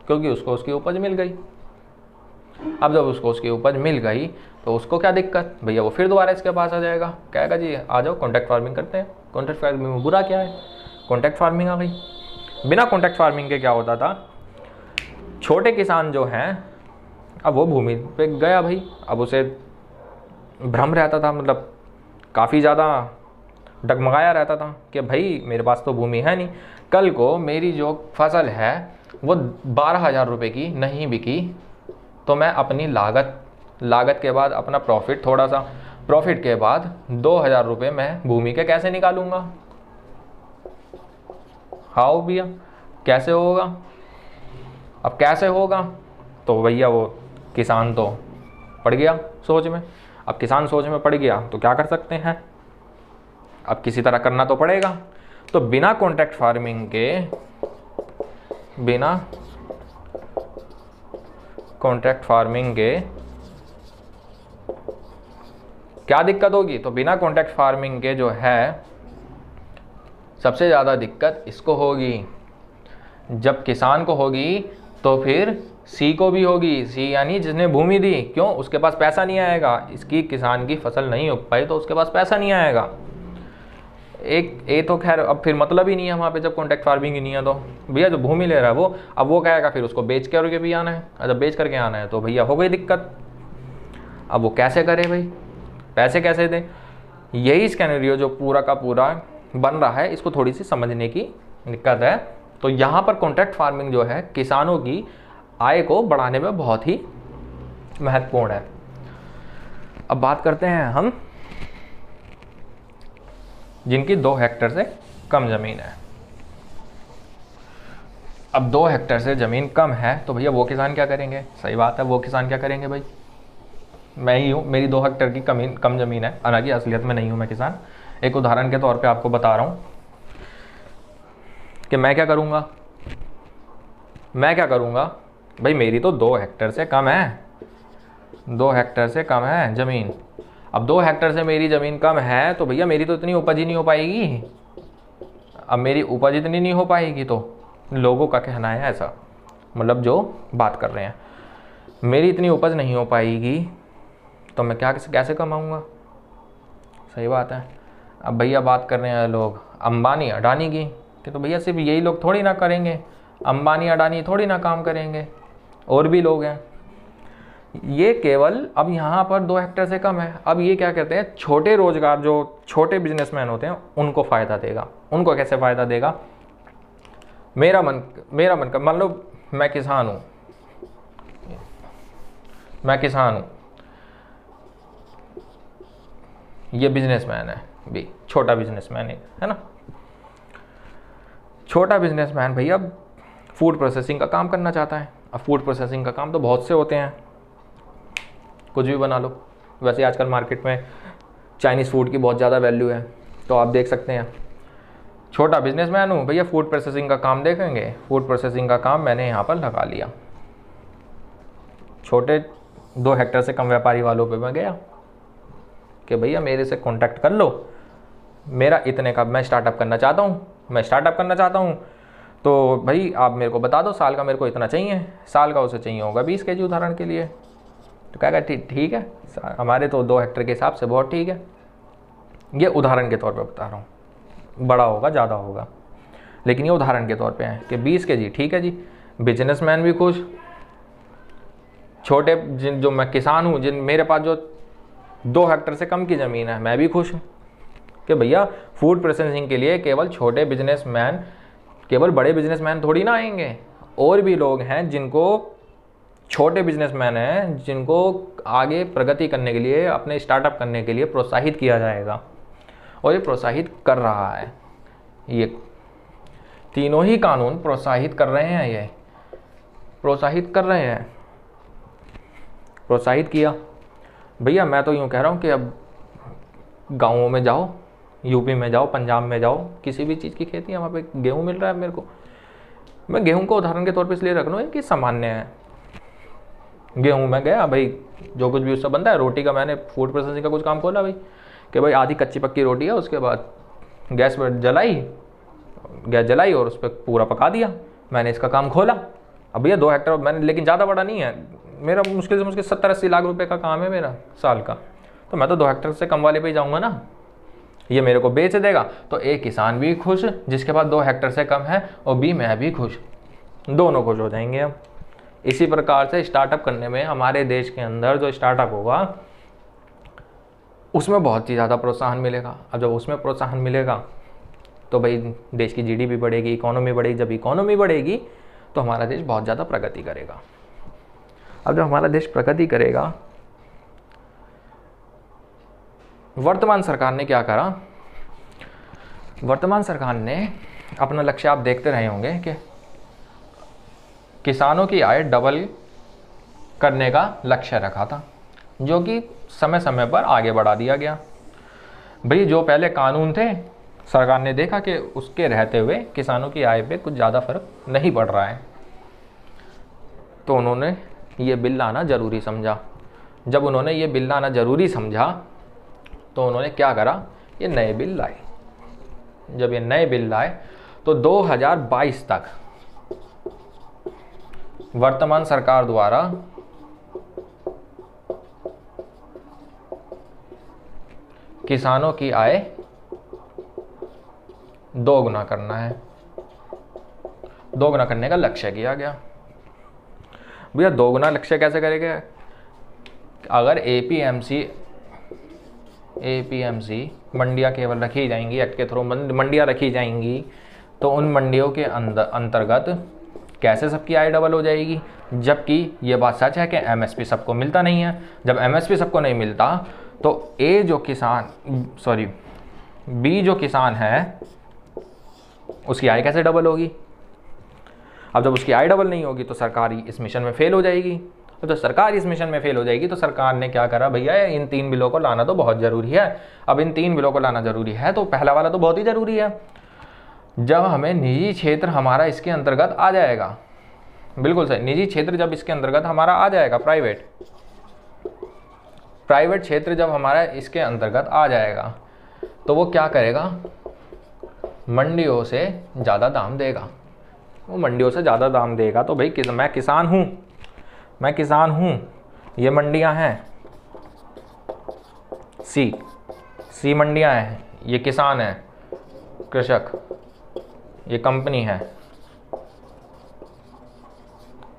क्योंकि उसको उसकी उपज मिल गई। अब जब उसको उसकी उपज मिल गई तो उसको क्या दिक्कत भैया, वो फिर दोबारा इसके पास आ जाएगा, कहेगा जी आ जाओ कॉन्ट्रैक्ट फार्मिंग करते हैं। कॉन्ट्रैक्ट फार्मिंग में बुरा क्या है? कॉन्ट्रैक्ट फार्मिंग आ गई। बिना कॉन्ट्रैक्ट फार्मिंग के क्या होता था, छोटे किसान जो हैं अब वो भूमि पे गया भाई, अब उसे भ्रम रहता था, मतलब काफ़ी ज़्यादा डगमगाया रहता था कि भाई मेरे पास तो भूमि है नहीं, कल को मेरी जो फसल है वो 12,000 रुपये की नहीं बिकी तो मैं अपनी लागत के बाद अपना प्रॉफिट, थोड़ा सा प्रॉफिट के बाद 2,000 रुपये मैं भूमि के कैसे निकालूंगा? हाँ भैया कैसे होगा? अब कैसे होगा? तो भैया वो किसान तो पड़ गया सोच में। अब किसान सोच में पड़ गया तो क्या कर सकते हैं, अब किसी तरह करना तो पड़ेगा। तो बिना कॉन्ट्रैक्ट फार्मिंग के, बिना कॉन्ट्रैक्ट फार्मिंग के क्या दिक्कत होगी? तो बिना कॉन्ट्रैक्ट फार्मिंग के जो है सबसे ज़्यादा दिक्कत इसको होगी। जब किसान को होगी तो फिर सी को भी होगी, सी यानी जिसने भूमि दी, क्यों? उसके पास पैसा नहीं आएगा, इसकी किसान की फसल नहीं उग पाई तो उसके पास पैसा नहीं आएगा। एक ए तो खैर अब फिर मतलब ही नहीं है वहाँ पे, जब कॉन्ट्रैक्ट फार्मिंग ही नहीं है तो भैया जो भूमि ले रहा है वो, अब वो कहेगा फिर उसको बेच करके भी आना है, जब बेच करके आना है तो भैया हो गई दिक्कत। अब वो कैसे करे भाई, पैसे कैसे दे? यही स्कैनरियो जो पूरा का पूरा बन रहा है, इसको थोड़ी सी समझने की दिक्कत है। तो यहाँ पर कॉन्ट्रैक्ट फार्मिंग जो है किसानों की आय को बढ़ाने में बहुत ही महत्वपूर्ण है। अब बात करते हैं हम जिनकी 2 हेक्टेयर से कम ज़मीन है। अब 2 हेक्टेयर से ज़मीन कम है तो भैया वो किसान क्या करेंगे? सही बात है, वो किसान क्या करेंगे भाई? मैं ही हूँ, मेरी 2 हेक्टेयर की कम ज़मीन है, हालांकि असलियत में नहीं हूँ मैं किसान। एक उदाहरण के तौर पे आपको बता रहा हूँ कि मैं क्या करूँगा भाई, मेरी तो 2 हेक्टेयर से कम है, 2 हेक्टेयर से कम है ज़मीन। अब 2 हेक्टेयर से मेरी ज़मीन कम है तो भैया मेरी तो इतनी उपज ही नहीं हो पाएगी, अब मेरी उपज इतनी नहीं हो पाएगी, तो लोगों का कहना है ऐसा, मतलब जो बात कर रहे हैं, मेरी इतनी उपज नहीं हो पाएगी तो मैं कैसे कमाऊँगा। सही बात है। अब भैया बात कर रहे हैं लोग अंबानी अडानी की, कि तो भैया सिर्फ यही लोग थोड़ी ना करेंगे, अंबानी अडानी थोड़ी ना काम करेंगे, और भी लोग हैं। ये केवल अब यहाँ पर 2 हेक्टेयर से कम है। अब ये क्या कहते हैं, छोटे रोजगार, जो छोटे बिजनेसमैन होते हैं उनको फ़ायदा देगा। उनको कैसे फ़ायदा देगा, मेरा मन का, मान लो मैं किसान हूँ, ये बिजनेसमैन है भी, छोटा बिजनेसमैन है ना, छोटा बिजनेसमैन भैया फूड प्रोसेसिंग का काम करना चाहता है। अब फूड प्रोसेसिंग का काम तो बहुत से होते हैं, कुछ भी बना लो। वैसे आजकल मार्केट में चाइनीज़ फूड की बहुत ज़्यादा वैल्यू है, तो आप देख सकते हैं। छोटा बिजनेसमैन हूँ भैया, फूड प्रोसेसिंग का काम देखेंगे, फूड प्रोसेसिंग का काम मैंने यहाँ पर लगा लिया। छोटे 2 हेक्टेयर से कम व्यापारी वालों पे मैं गया कि भैया मेरे से कांटेक्ट कर लो, मेरा इतने का मैं स्टार्टअप करना चाहता हूँ, तो भाई आप मेरे को बता दो साल का मेरे को इतना चाहिए, साल का उसे चाहिए होगा 20 kg उदाहरण के लिए। तो कहेगा ठीक है, हमारे तो 2 हेक्टेयर के हिसाब से बहुत ठीक है। ये उदाहरण के तौर पे बता रहा हूँ, बड़ा होगा ज़्यादा होगा, लेकिन ये उदाहरण के तौर पे है कि 20 kg ठीक है जी। बिजनेसमैन भी खुश, छोटे जो मैं किसान हूँ, मेरे पास जो 2 हेक्टेयर से कम की ज़मीन है, मैं भी खुश हूँ कि भैया फूड प्रोसेसिंग के लिए केवल छोटे बिजनेसमैन, केवल बड़े बिजनेसमैन थोड़ी ना आएंगे, और भी लोग हैं जिनको, छोटे बिजनेसमैन हैं जिनको आगे प्रगति करने के लिए, अपने स्टार्टअप करने के लिए प्रोत्साहित किया जाएगा, और ये प्रोत्साहित कर रहा है। ये तीनों ही कानून प्रोत्साहित कर रहे हैं, ये प्रोत्साहित कर रहे हैं। प्रोत्साहित किया भैया, मैं तो यूँ कह रहा हूँ कि अब गाँवों में जाओ, यूपी में जाओ, पंजाब में जाओ, किसी भी चीज़ की खेती है, वहाँ पे गेहूँ मिल रहा है मेरे को। मैं गेहूँ को उदाहरण के तौर पे इसलिए रख रहा हूँ कि सामान्य है। गेहूँ में गया भाई, जो कुछ भी उससे बनता है, रोटी का मैंने फूड प्रोसेसिंग का कुछ काम खोला भाई, कि भाई आधी कच्ची पक्की रोटी है, उसके बाद गैस पर जलाई और उस पर पूरा पका दिया, मैंने इसका काम खोला। अब भैया 2 हेक्टेयर मैंने, लेकिन ज़्यादा बड़ा नहीं है मेरा, मुश्किल से मुश्किल 70-80 लाख रुपए का काम है मेरा साल का, तो मैं तो 2 हेक्टेयर से कम वाले पे ही जाऊँगा ना। ये मेरे को बेच देगा तो एक किसान भी खुश जिसके पास 2 हेक्टेयर से कम है, और भी मैं भी खुश, दोनों खुश हो जाएंगे। अब इसी प्रकार से स्टार्टअप करने में हमारे देश के अंदर जो स्टार्टअप होगा उसमें बहुत ही ज़्यादा प्रोत्साहन मिलेगा। अब जब उसमें प्रोत्साहन मिलेगा तो भाई देश की जीडीपी बढ़ेगी, इकोनॉमी बढ़ेगी। जब इकोनॉमी बढ़ेगी तो हमारा देश बहुत ज़्यादा प्रगति करेगा। अब जब हमारा देश प्रगति करेगा, वर्तमान सरकार ने क्या करा, वर्तमान सरकार ने अपना लक्ष्य आप देखते रहे होंगे कि किसानों की आय डबल करने का लक्ष्य रखा था, जो कि समय समय पर आगे बढ़ा दिया गया। भाई जो पहले कानून थे, सरकार ने देखा कि उसके रहते हुए किसानों की आय पे कुछ ज़्यादा फर्क नहीं पड़ रहा है, तो उन्होंने ये बिल लाना ज़रूरी समझा। जब उन्होंने ये बिल लाना ज़रूरी समझा तो उन्होंने क्या करा, ये नए बिल लाए। जब ये नए बिल लाए तो 2022 तक वर्तमान सरकार द्वारा किसानों की आय 2 गुना करना है, 2 गुना करने का लक्ष्य किया गया। भैया 2 गुना लक्ष्य कैसे करेंगे? अगर एपीएमसी मंडियां केवल रखी जाएंगी, एक्ट के थ्रू मंडियां रखी जाएंगी, तो उन मंडियों के अंतर्गत कैसे सबकी आय डबल हो जाएगी? जबकि ये बात सच है कि एमएसपी सबको मिलता नहीं है। जब एमएसपी सबको नहीं मिलता तो बी जो किसान है उसकी आय कैसे डबल होगी? अब जब उसकी आय डबल नहीं होगी तो सरकार इस मिशन में फेल हो जाएगी। तो सरकार इस मिशन में फेल हो जाएगी तो सरकार ने क्या करा, भैया इन 3 बिलों को लाना तो बहुत ज़रूरी है। अब इन 3 बिलों को लाना ज़रूरी है तो पहला वाला तो बहुत ही ज़रूरी है। जब हमें निजी क्षेत्र हमारा इसके अंतर्गत आ जाएगा, बिल्कुल सही, निजी क्षेत्र जब इसके अंतर्गत हमारा आ जाएगा, प्राइवेट क्षेत्र जब हमारा इसके अंतर्गत आ जाएगा तो वो क्या करेगा, मंडियों से ज़्यादा दाम देगा। वो मंडियों से ज़्यादा दाम देगा तो भाई मैं किसान हूँ, मैं किसान हूँ, ये मंडियाँ हैं, सी मंडियाँ हैं, ये किसान है, कृषक, ये कंपनी है,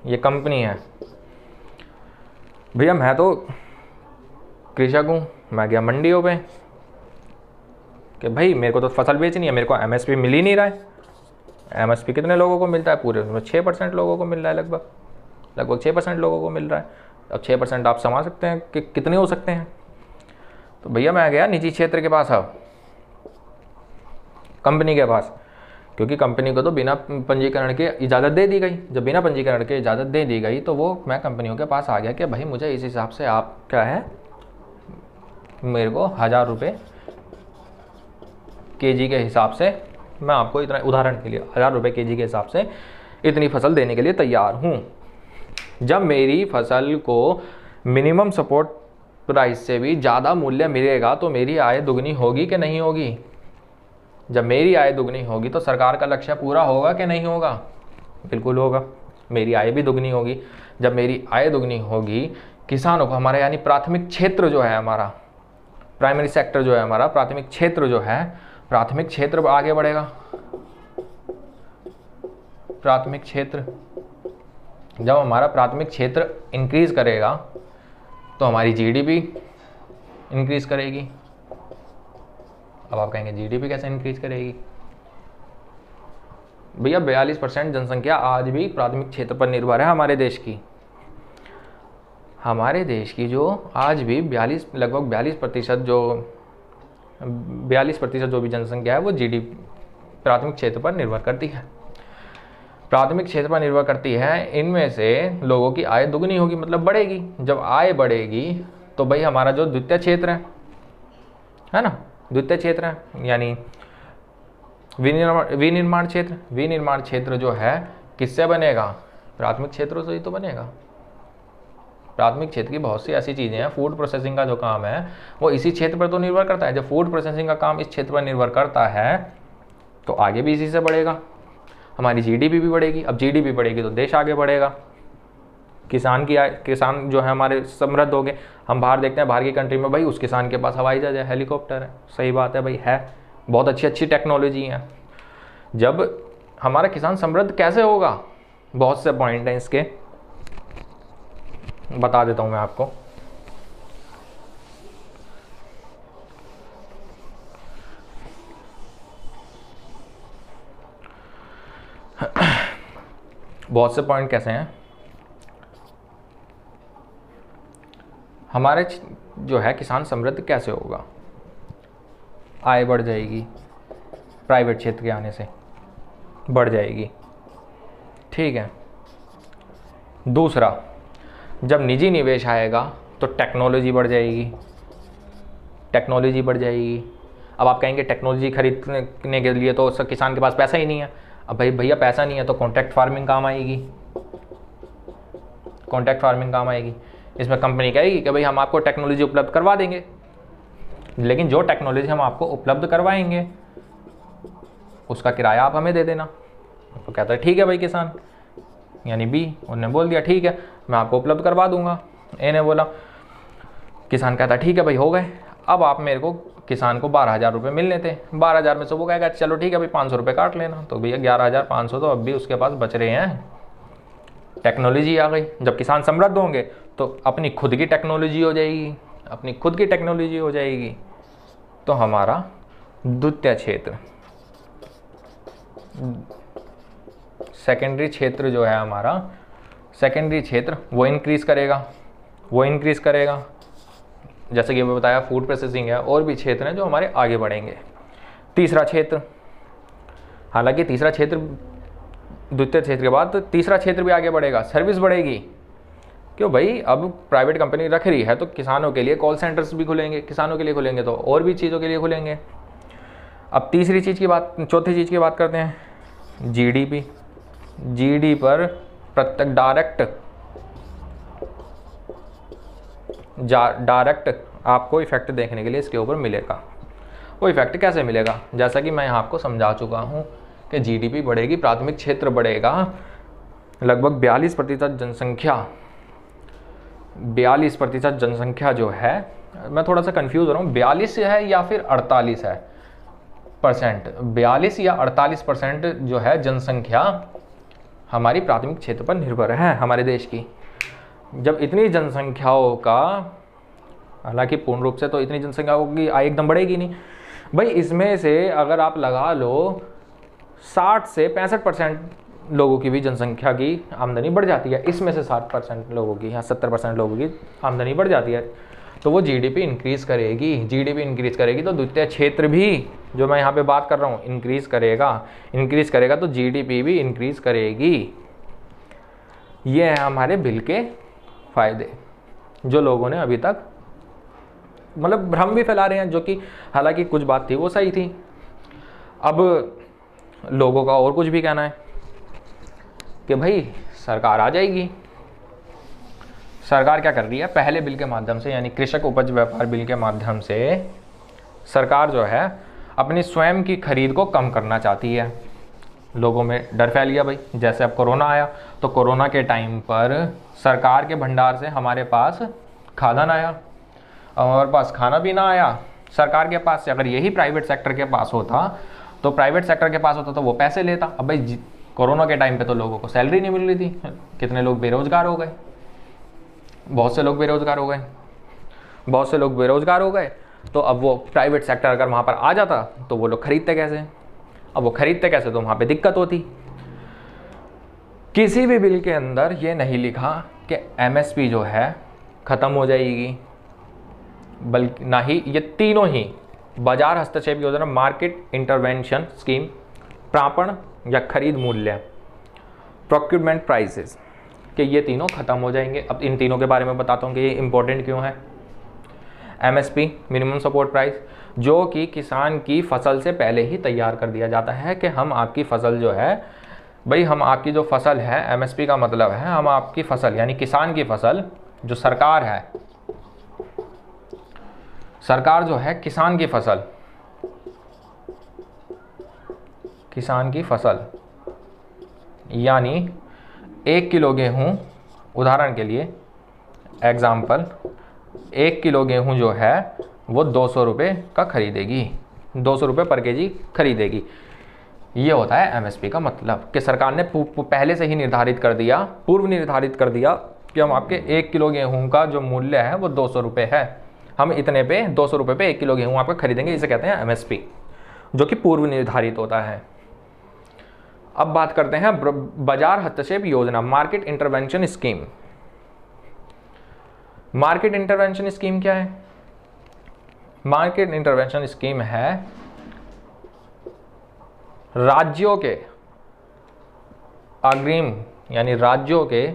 ये कंपनी है। भैया मैं तो कृषक हूँ, मैं गया मंडियों पे कि भाई मेरे को तो फसल बेचनी है, मेरे को एमएसपी मिल ही नहीं रहा है। एमएसपी कितने लोगों को मिलता है? पूरे उसमें 6% लोगों को मिल रहा है, लगभग 6% लोगों को मिल रहा है। अब 6% आप समझ सकते हैं कि कितने हो सकते हैं। तो भैया मैं गया निजी क्षेत्र के पास, अब कंपनी के पास, क्योंकि कंपनी को तो बिना पंजीकरण के इजाज़त दे दी गई। जब बिना पंजीकरण के इजाज़त दे दी गई तो वो मैं कंपनियों के पास आ गया कि भाई मुझे इस हिसाब से आप क्या है, मेरे को 1000 रुपये केजी के हिसाब से, मैं आपको इतना उदाहरण के लिए 1000 रुपये केजी के हिसाब से इतनी फसल देने के लिए तैयार हूँ। जब मेरी फसल को मिनिमम सपोर्ट प्राइस से भी ज़्यादा मूल्य मिलेगा तो मेरी आय दुगनी होगी कि नहीं होगी? जब मेरी आय दुगनी होगी तो सरकार का लक्ष्य पूरा होगा कि नहीं होगा? बिल्कुल होगा, मेरी आय भी दुगनी होगी। जब मेरी आय दुगनी होगी, किसानों को, हमारा यानी प्राथमिक क्षेत्र जो है हमारा, प्राइमरी सेक्टर जो है हमारा, प्राथमिक क्षेत्र जो है, प्राथमिक क्षेत्र आगे बढ़ेगा। प्राथमिक क्षेत्र, जब हमारा प्राथमिक क्षेत्र इंक्रीज करेगा तो हमारी जीडीपी इंक्रीज करेगी। अब आप कहेंगे जीडीपी कैसे इंक्रीज करेगी? भैया 42% जनसंख्या आज भी प्राथमिक क्षेत्र पर निर्भर है हमारे देश की। हमारे देश की जो आज भी लगभग 42% जो भी जनसंख्या है वो जीडीपी प्राथमिक क्षेत्र पर निर्भर करती है। प्राथमिक क्षेत्र पर निर्भर करती है। इनमें से लोगों की आय दुगनी होगी, मतलब बढ़ेगी। जब आय बढ़ेगी तो भाई हमारा जो द्वितीय क्षेत्र है ना, द्वितीय क्षेत्र है यानी विनिर्माण क्षेत्र, विनिर्माण क्षेत्र जो है किससे बनेगा? प्राथमिक क्षेत्रों से ही तो बनेगा। प्राथमिक क्षेत्र की बहुत सी ऐसी चीज़ें हैं, फूड प्रोसेसिंग का जो काम है वो इसी क्षेत्र पर तो निर्भर करता है। जब फूड प्रोसेसिंग का काम इस क्षेत्र पर निर्भर करता है तो आगे भी इसी से बढ़ेगा, हमारी जीडीपी भी बढ़ेगी। अब जीडीपी बढ़ेगी तो देश आगे बढ़ेगा, किसान जो है हमारे समृद्ध हो गए। हम बाहर देखते हैं, बाहर की कंट्री में भाई उस किसान के पास हवाई जहाज है, हेलीकॉप्टर है, सही बात है भाई, है, बहुत अच्छी अच्छी टेक्नोलॉजी है। जब हमारा किसान समृद्ध कैसे होगा? बहुत से पॉइंट हैं इसके, बता देता हूं मैं आपको। बहुत से पॉइंट कैसे हैं? हमारे जो है किसान समृद्ध कैसे होगा? आय बढ़ जाएगी, प्राइवेट क्षेत्र के आने से बढ़ जाएगी, ठीक है। दूसरा, जब निजी निवेश आएगा तो टेक्नोलॉजी बढ़ जाएगी, टेक्नोलॉजी बढ़ जाएगी। अब आप कहेंगे टेक्नोलॉजी खरीदने के लिए तो किसान के पास पैसा ही नहीं है। अब भाई भैया पैसा नहीं है तो कॉन्ट्रैक्ट फार्मिंग काम आएगी, कॉन्ट्रैक्ट फार्मिंग काम आएगी। इसमें कंपनी कहेगी कि भाई हम आपको टेक्नोलॉजी उपलब्ध करवा देंगे, लेकिन जो टेक्नोलॉजी हम आपको उपलब्ध करवाएंगे उसका किराया आप हमें दे देना। तो कहता है ठीक है भाई किसान, यानी बी, उन्होंने बोल दिया ठीक है मैं आपको उपलब्ध करवा दूंगा। ए ने बोला, किसान कहता ठीक है भाई हो गए। अब आप मेरे को, किसान को 12,000 रुपये मिलने थे, 12,000 में से वो कहेगा चलो ठीक है भाई 500 रुपये काट लेना। तो भैया 11,500 तो अब भी उसके पास बच रहे हैं। टेक्नोलॉजी आ गई। जब किसान समृद्ध होंगे तो अपनी खुद की टेक्नोलॉजी हो जाएगी, अपनी खुद की टेक्नोलॉजी हो जाएगी। तो हमारा द्वितीय क्षेत्र, सेकेंडरी क्षेत्र जो है हमारा, सेकेंडरी क्षेत्र वो इंक्रीज़ करेगा, वो इंक्रीज़ करेगा। जैसे कि मैं बताया फूड प्रोसेसिंग है, और भी क्षेत्र हैं जो हमारे आगे बढ़ेंगे। तीसरा क्षेत्र, हालांकि तीसरा क्षेत्र द्वितीय क्षेत्र के बाद तो तीसरा क्षेत्र भी आगे बढ़ेगा, सर्विस बढ़ेगी। क्यों भाई, अब प्राइवेट कंपनी रख रही है तो किसानों के लिए कॉल सेंटर्स भी खुलेंगे, किसानों के लिए खुलेंगे तो और भी चीज़ों के लिए खुलेंगे। अब तीसरी चीज़ की बात, चौथी चीज़ की बात करते हैं, जीडीपी। जीडी पर प्रत्यक्ष डायरेक्ट आपको इफेक्ट देखने के लिए इसके ऊपर मिलेगा। वो इफेक्ट कैसे मिलेगा? जैसा कि मैं यहाँ आपको समझा चुका हूँ कि जीडीपी बढ़ेगी, प्राथमिक क्षेत्र बढ़ेगा, लगभग 42% जनसंख्या, 42% जनसंख्या जो है, मैं थोड़ा सा कंफ्यूज हो रहा हूँ, 42 है या फिर 48 है परसेंट, 42 या 48% जो है जनसंख्या हमारी प्राथमिक क्षेत्र पर निर्भर है हमारे देश की। जब इतनी जनसंख्याओं का, हालांकि पूर्ण रूप से तो इतनी जनसंख्याओं की आय एकदम बढ़ेगी नहीं भाई, इसमें से अगर आप लगा लो 60 से 65% लोगों की भी जनसंख्या की आमदनी बढ़ जाती है, इसमें से 60% लोगों की या 70% लोगों की आमदनी बढ़ जाती है, तो वो जीडीपी इंक्रीज़ करेगी। जीडीपी इंक्रीज़ करेगी तो द्वितीय क्षेत्र भी, जो मैं यहाँ पे बात कर रहा हूँ, इंक्रीज़ करेगा तो जीडीपी भी इंक्रीज़ करेगी। ये है हमारे बिल के फ़ायदे, जो लोगों ने अभी तक मतलब भ्रम भी फैला रहे हैं, जो कि हालांकि कुछ बात थी वो सही थी। अब लोगों का और कुछ भी कहना है कि भाई सरकार आ जाएगी। सरकार क्या कर रही है? पहले बिल के माध्यम से, यानी कृषक उपज व्यापार बिल के माध्यम से सरकार जो है अपनी स्वयं की खरीद को कम करना चाहती है। लोगों में डर फैल गया भाई, जैसे अब कोरोना आया तो कोरोना के टाइम पर सरकार के भंडार से हमारे पास खाद्यान्न आया, हमारे पास खाना पीना आया सरकार के पास से। अगर यही प्राइवेट सेक्टर के पास होता तो वो पैसे लेता। अब भाई कोरोना के टाइम पे तो लोगों को सैलरी नहीं मिल रही थी, कितने लोग बेरोजगार हो गए, बहुत से लोग बेरोजगार हो गए। तो अब वो प्राइवेट सेक्टर अगर वहाँ पर आ जाता तो वो लोग खरीदते कैसे? अब वो खरीदते कैसे? तो वहाँ पे दिक्कत होती। किसी भी बिल के अंदर ये नहीं लिखा कि एमएसपी जो है ख़त्म हो जाएगी, बल्कि ना ही ये तीनों ही, बाजार हस्तक्षेप योजना, मार्केट इंटरवेंशन स्कीम, प्रापण या खरीद मूल्य, प्रोक्यूरमेंट प्राइसेस, कि ये तीनों ख़त्म हो जाएंगे। अब इन तीनों के बारे में बताता हूँ कि ये इंपॉर्टेंट क्यों है। एमएसपी, मिनिमम सपोर्ट प्राइस, जो कि किसान की फसल से पहले ही तैयार कर दिया जाता है कि हम आपकी फसल जो है, भाई हम आपकी जो फसल है, एमएसपी का मतलब है हम आपकी फसल, यानी किसान की फसल, जो सरकार है, सरकार जो है किसान की फसल यानी 1 किलो गेहूँ, उदाहरण के लिए एग्जाम्पल, 1 किलो गेहूँ जो है वो 200 रुपये का खरीदेगी, 200 रुपये पर केजी खरीदेगी। ये होता है एमएसपी का मतलब, कि सरकार ने पहले से ही पूर्व निर्धारित कर दिया कि हम आपके 1 किलो गेहूँ का जो मूल्य है वो 200 रुपये है, हम इतने पे 200 रुपये पे 1 किलो गेहूँ आपका खरीदेंगे। इसे कहते हैं एमएसपी, जो कि पूर्व निर्धारित होता है। अब बात करते हैं बाजार हस्तक्षेप योजना, market intervention scheme. Market intervention scheme क्या है? मार्केट इंटरवेंशन स्कीम है राज्यों के अग्रिम, यानी राज्यों के,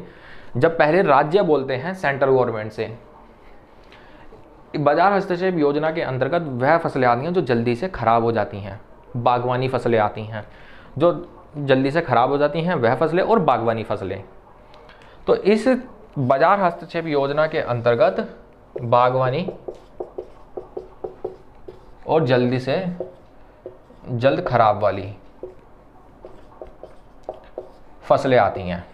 जब पहले राज्य बोलते हैं सेंट्रल गवर्नमेंट से, बाजार हस्तक्षेप योजना के अंतर्गत वह फसलें आती हैं जो जल्दी से खराब हो जाती हैं, बागवानी फसलें आती हैं जो जल्दी से खराब हो जाती हैं, वह फसलें और बागवानी फसलें। तो इस बाजार हस्तक्षेप योजना के अंतर्गत बागवानी और जल्दी से जल्द खराब वाली फसलें आती हैं।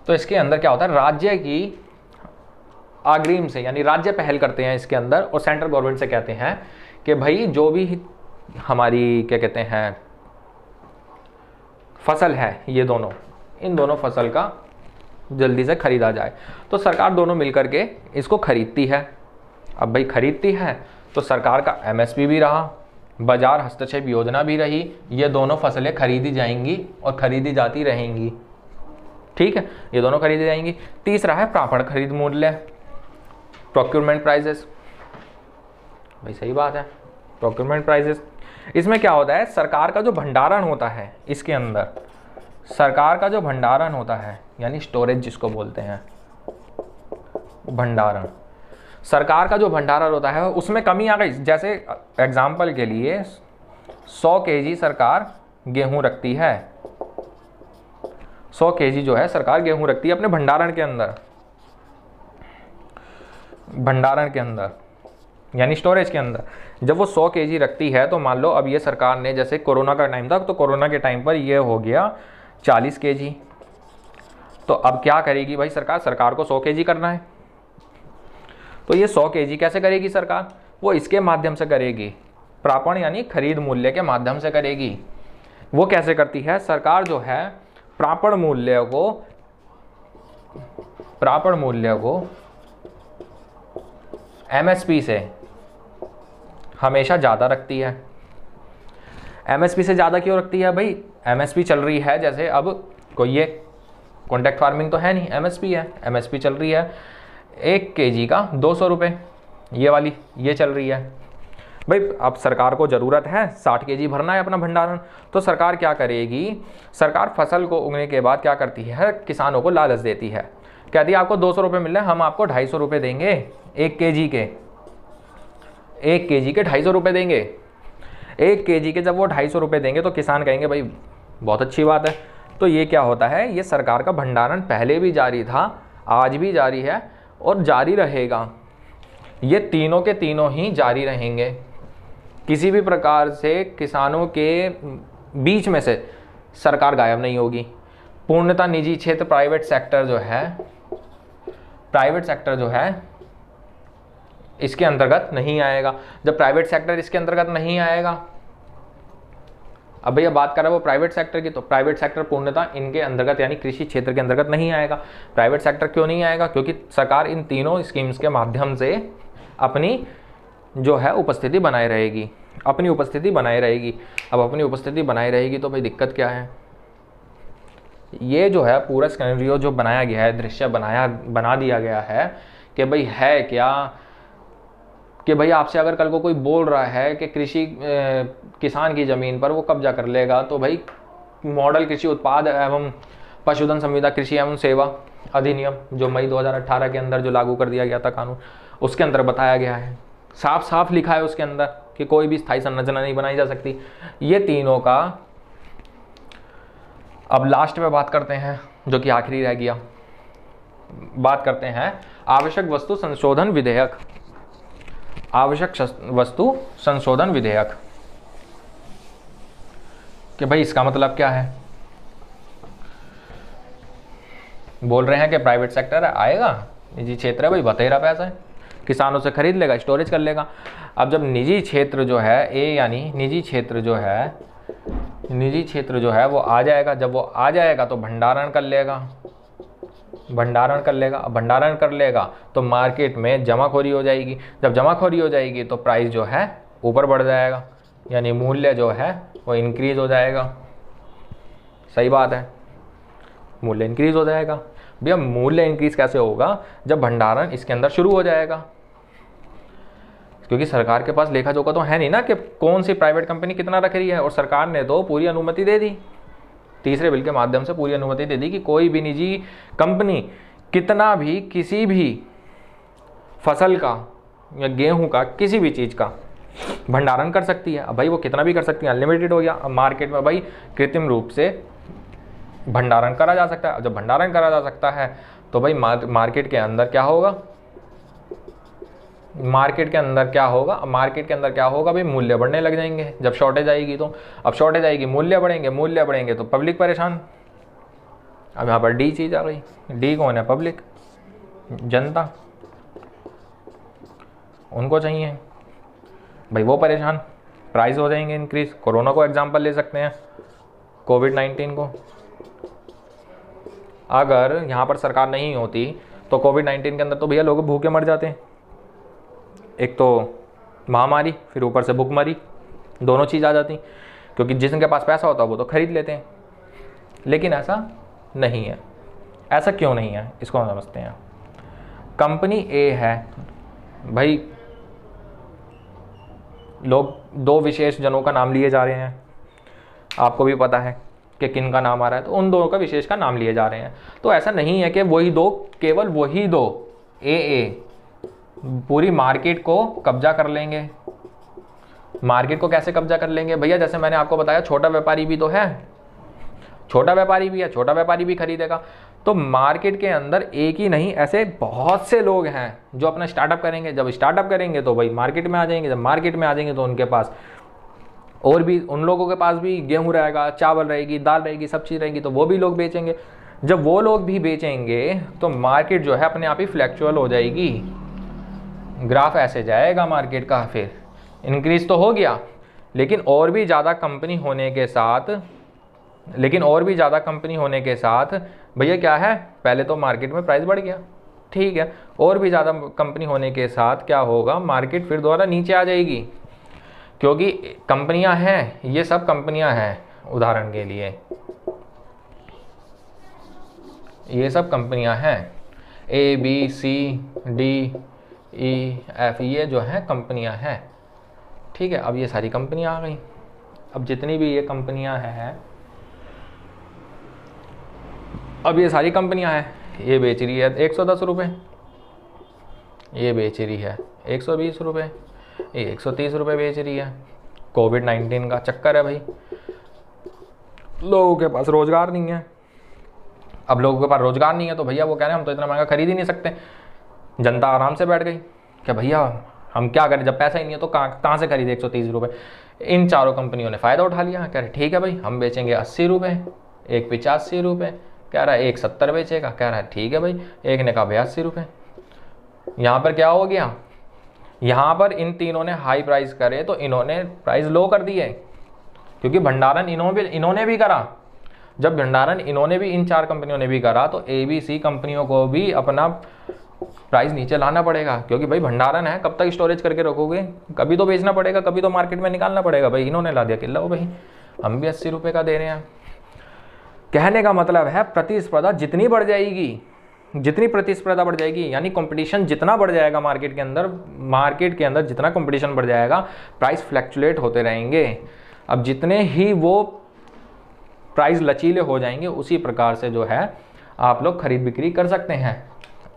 तो इसके अंदर क्या होता है, राज्य की अग्रिम से, यानी राज्य पहल करते हैं इसके अंदर, और सेंट्रल गवर्नमेंट से कहते हैं कि भाई जो भी हमारी क्या कहते हैं फसल है, ये दोनों, इन दोनों फसल का जल्दी से खरीदा जाए। तो सरकार दोनों मिलकर के इसको खरीदती है। अब भाई खरीदती है तो सरकार का एमएसपी भी रहा, बाजार हस्तक्षेप योजना भी रही, ये दोनों फसलें खरीदी जाएंगी और खरीदी जाती रहेंगी। ठीक है, ये दोनों खरीदी जाएंगी। तीसरा है प्रापण खरीद मूल्य, प्रोक्यूरमेंट प्राइसेस। भाई सही बात है, प्रोक्यूरमेंट प्राइसेस। इसमें क्या होता है, सरकार का जो भंडारण होता है, इसके अंदर सरकार का जो भंडारण होता है, यानी स्टोरेज जिसको बोलते हैं, भंडारण, सरकार का जो भंडारण होता है उसमें कमी आ गई। जैसे एग्जाम्पल के लिए 100 केजी सरकार गेहूं रखती है, 100 केजी जो है सरकार गेहूं रखती है अपने भंडारण के अंदर, यानी स्टोरेज के अंदर। जब वो 100 केजी रखती है तो मान लो अब ये सरकार ने, जैसे कोरोना का टाइम था तो कोरोना के टाइम पर ये हो गया 40 केजी, तो अब क्या करेगी भाई सरकार को 100 केजी करना है, तो ये 100 केजी कैसे करेगी सरकार? वो इसके माध्यम से करेगी, प्रापण यानी खरीद मूल्य के माध्यम से करेगी। वो कैसे करती है सरकार? जो है प्रापण मूल्य को एमएसपी से हमेशा ज़्यादा रखती है। एमएसपी से ज़्यादा क्यों रखती है भाई? एमएसपी चल रही है, जैसे अब कोई ये कॉन्ट्रैक्ट फार्मिंग तो है नहीं, एमएसपी है, एमएसपी चल रही है 1 केजी का 200 रुपये, ये वाली ये चल रही है भाई। अब सरकार को ज़रूरत है 60 केजी भरना है अपना भंडारण, तो सरकार क्या करेगी? सरकार फसल को उगने के बाद क्या करती है? किसानों को लालच देती है, कहती है आपको 200 रुपये मिल रहे हैं, हम आपको 250 रुपये देंगे 1 केजी के, 1 केजी के 250 रुपये देंगे। 1 केजी के जब वो 250 रुपये देंगे तो किसान कहेंगे भाई बहुत अच्छी बात है। तो ये क्या होता है? ये सरकार का भंडारण पहले भी जारी था, आज भी जारी है और जारी रहेगा। ये तीनों के तीनों ही जारी रहेंगे। किसी भी प्रकार से किसानों के बीच में से सरकार गायब नहीं होगी। पूर्णतः निजी क्षेत्र प्राइवेट सेक्टर जो है इसके अंतर्गत नहीं आएगा। जब प्राइवेट सेक्टर इसके अंतर्गत नहीं आएगा, अब भैया बात कर रहा है वो प्राइवेट सेक्टर की, तो प्राइवेट सेक्टर पूर्णतः इनके अंतर्गत यानी कृषि क्षेत्र के अंतर्गत नहीं आएगा। प्राइवेट सेक्टर क्यों नहीं आएगा? क्योंकि सरकार इन तीनों स्कीम्स के माध्यम से अपनी जो है उपस्थिति बनाए रहेगी, अपनी उपस्थिति बनाए रहेगी। अब अपनी उपस्थिति बनाए रहेगी तो भाई दिक्कत क्या है? ये जो है पूरा सिनेरियो जो बनाया गया है, दृश्य बना दिया गया है कि भाई है क्या कि भाई आपसे अगर कल को कोई बोल रहा है कि किसान की ज़मीन पर वो कब्जा कर लेगा, तो भाई मॉडल कृषि उत्पाद एवं पशुधन संविदा कृषि एवं सेवा अधिनियम जो मई 2018 के अंदर जो लागू कर दिया गया था कानून, उसके अंदर बताया गया है, साफ साफ लिखा है उसके अंदर कि कोई भी स्थायी संरचना नहीं बनाई जा सकती। ये तीनों का अब लास्ट में बात करते हैं, जो कि आखिरी रह गया। बात करते हैं आवश्यक वस्तु संशोधन विधेयक। आवश्यक वस्तु संशोधन विधेयक कि भाई इसका मतलब क्या है? बोल रहे हैं कि प्राइवेट सेक्टर आएगा, निजी क्षेत्र है भाई बतेरा पैसा है, किसानों से खरीद लेगा, स्टोरेज कर लेगा। अब जब निजी क्षेत्र जो है यानी निजी क्षेत्र जो है वो आ जाएगा, जब वो आ जाएगा तो भंडारण कर लेगा। अब भंडारण कर लेगा तो मार्केट में जमाखोरी हो जाएगी। जब जमाखोरी हो जाएगी तो प्राइस जो है ऊपर बढ़ जाएगा, यानी मूल्य जो है वो इंक्रीज हो जाएगा। सही बात है, मूल्य इंक्रीज हो जाएगा। भैया मूल्य इंक्रीज कैसे होगा? जब भंडारण इसके अंदर शुरू हो जाएगा, क्योंकि सरकार के पास लेखा जोखा तो है नहीं ना कि कौन सी प्राइवेट कंपनी कितना रख रही है, और सरकार ने तो पूरी अनुमति दे दी, तीसरे बिल के माध्यम से पूरी अनुमति दे दी कि कोई भी निजी कंपनी कितना भी किसी भी फसल का या गेहूं का किसी भी चीज़ का भंडारण कर सकती है। अब भाई वो कितना भी कर सकती है, अनलिमिटेड हो गया। अब मार्केट में भाई कृत्रिम रूप से भंडारण करा जा सकता है। जब भंडारण करा जा सकता है तो भाई मार्केट के अंदर क्या होगा? मार्केट के अंदर क्या होगा भाई? मूल्य बढ़ने लग जाएंगे। जब शॉर्टेज आएगी तो अब शॉर्टेज आएगी, मूल्य बढ़ेंगे तो पब्लिक परेशान। अब यहाँ पर डी चीज़ आ गई। डी कौन है? पब्लिक, जनता, उनको चाहिए भाई, वो परेशान, प्राइस हो जाएंगे इंक्रीज। कोरोना को एग्जांपल ले सकते हैं, कोविड-19 को। अगर यहाँ पर सरकार नहीं होती तो कोविड-19 के अंदर तो भैया लोग भूखे मर जाते हैं। एक तो महामारी, फिर ऊपर से भूखमरी, दोनों चीज़ आ जाती, क्योंकि जिसके पास पैसा होता है वो तो खरीद लेते हैं। लेकिन ऐसा नहीं है। ऐसा क्यों नहीं है इसको हम समझते हैं। कंपनी ए है भाई, लोग दो विशेष जनों का नाम लिए जा रहे हैं, आपको भी पता है कि किन का नाम आ रहा है, तो उन दोनों का विशेष का नाम लिए जा रहे हैं। तो ऐसा नहीं है कि वही दो, केवल वही दो ए पूरी मार्केट को कब्जा कर लेंगे। मार्केट को कैसे कब्जा कर लेंगे भैया? जैसे मैंने आपको बताया, छोटा व्यापारी भी तो है, छोटा व्यापारी भी है, छोटा व्यापारी भी खरीदेगा। तो मार्केट के अंदर एक ही नहीं, ऐसे बहुत से लोग हैं जो अपना स्टार्टअप करेंगे। जब स्टार्टअप करेंगे तो भाई मार्केट में आ जाएंगे, जब मार्केट में आ जाएंगे तो उनके पास और भी, उन लोगों के पास भी गेहूँ रहेगा, चावल रहेगी, दाल रहेगी, सब चीज़ रहेगी, तो वो भी लोग बेचेंगे। जब वो लोग भी बेचेंगे तो मार्केट जो है अपने आप ही फ्लैक्चुअल हो जाएगी, ग्राफ ऐसे जाएगा मार्केट का। फिर इंक्रीज तो हो गया, लेकिन और भी ज़्यादा कंपनी होने के साथ भैया क्या है, पहले तो मार्केट में प्राइस बढ़ गया, ठीक है, और भी ज़्यादा कंपनी होने के साथ क्या होगा, मार्केट फिर दोबारा नीचे आ जाएगी। क्योंकि कंपनियां हैं, ये सब कंपनियां हैं, उदाहरण के लिए ये सब कंपनियां हैं, ABCDEF, ये जो है कंपनियां हैं, ठीक है। अब ये सारी कंपनियां आ गई। अब जितनी भी ये कंपनियां हैं, अब ये सारी कंपनियां हैं, ये बेच रही है 110 रुपये, ये बेच रही है 120 रुपये, ये 130 रुपये बेच रही है। कोविड-19 का चक्कर है भाई, लोगों के पास रोजगार नहीं है। अब लोगों के पास रोजगार नहीं है तो भैया वो कह रहे हैं हम तो इतना महंगा खरीद ही नहीं सकते। जनता आराम से बैठ गई, क्या भैया हम क्या करें, जब पैसा ही नहीं है तो कहाँ से खरीदे 130 रुपये। इन चारों कंपनियों ने फ़ायदा उठा लिया, कह रहे ठीक है भाई हम बेचेंगे 80 रुपये, एक 85 रुपये, कह रहा है एक 70 बेचेगा, कह रहा है ठीक है भाई, एक ने कहा 82 रुपये। यहाँ पर क्या हो गया, यहाँ पर इन तीनों ने हाई प्राइस करे तो इन्होंने प्राइस लो कर दिए, क्योंकि भंडारण इन्होंने भी करा। जब भंडारण इन्होंने भी, इन चार कंपनियों ने भी करा, तो ABC कंपनियों को भी अपना प्राइस नीचे लाना पड़ेगा, क्योंकि भाई भंडारण है, कब तक स्टोरेज करके रखोगे, कभी तो बेचना पड़ेगा, कभी तो मार्केट में निकालना पड़ेगा। भाई इन्होंने ला दिया कि लो भाई हम भी 80 रुपये का दे रहे हैं। कहने का मतलब है प्रतिस्पर्धा जितनी बढ़ जाएगी, जितनी प्रतिस्पर्धा बढ़ जाएगी, यानी कंपटीशन जितना बढ़ जाएगा मार्केट के अंदर जितना कंपटीशन बढ़ जाएगा, प्राइस फ्लैक्चुएट होते रहेंगे। अब जितने ही वो प्राइस लचीले हो जाएंगे, उसी प्रकार से जो है आप लोग खरीद बिक्री कर सकते हैं।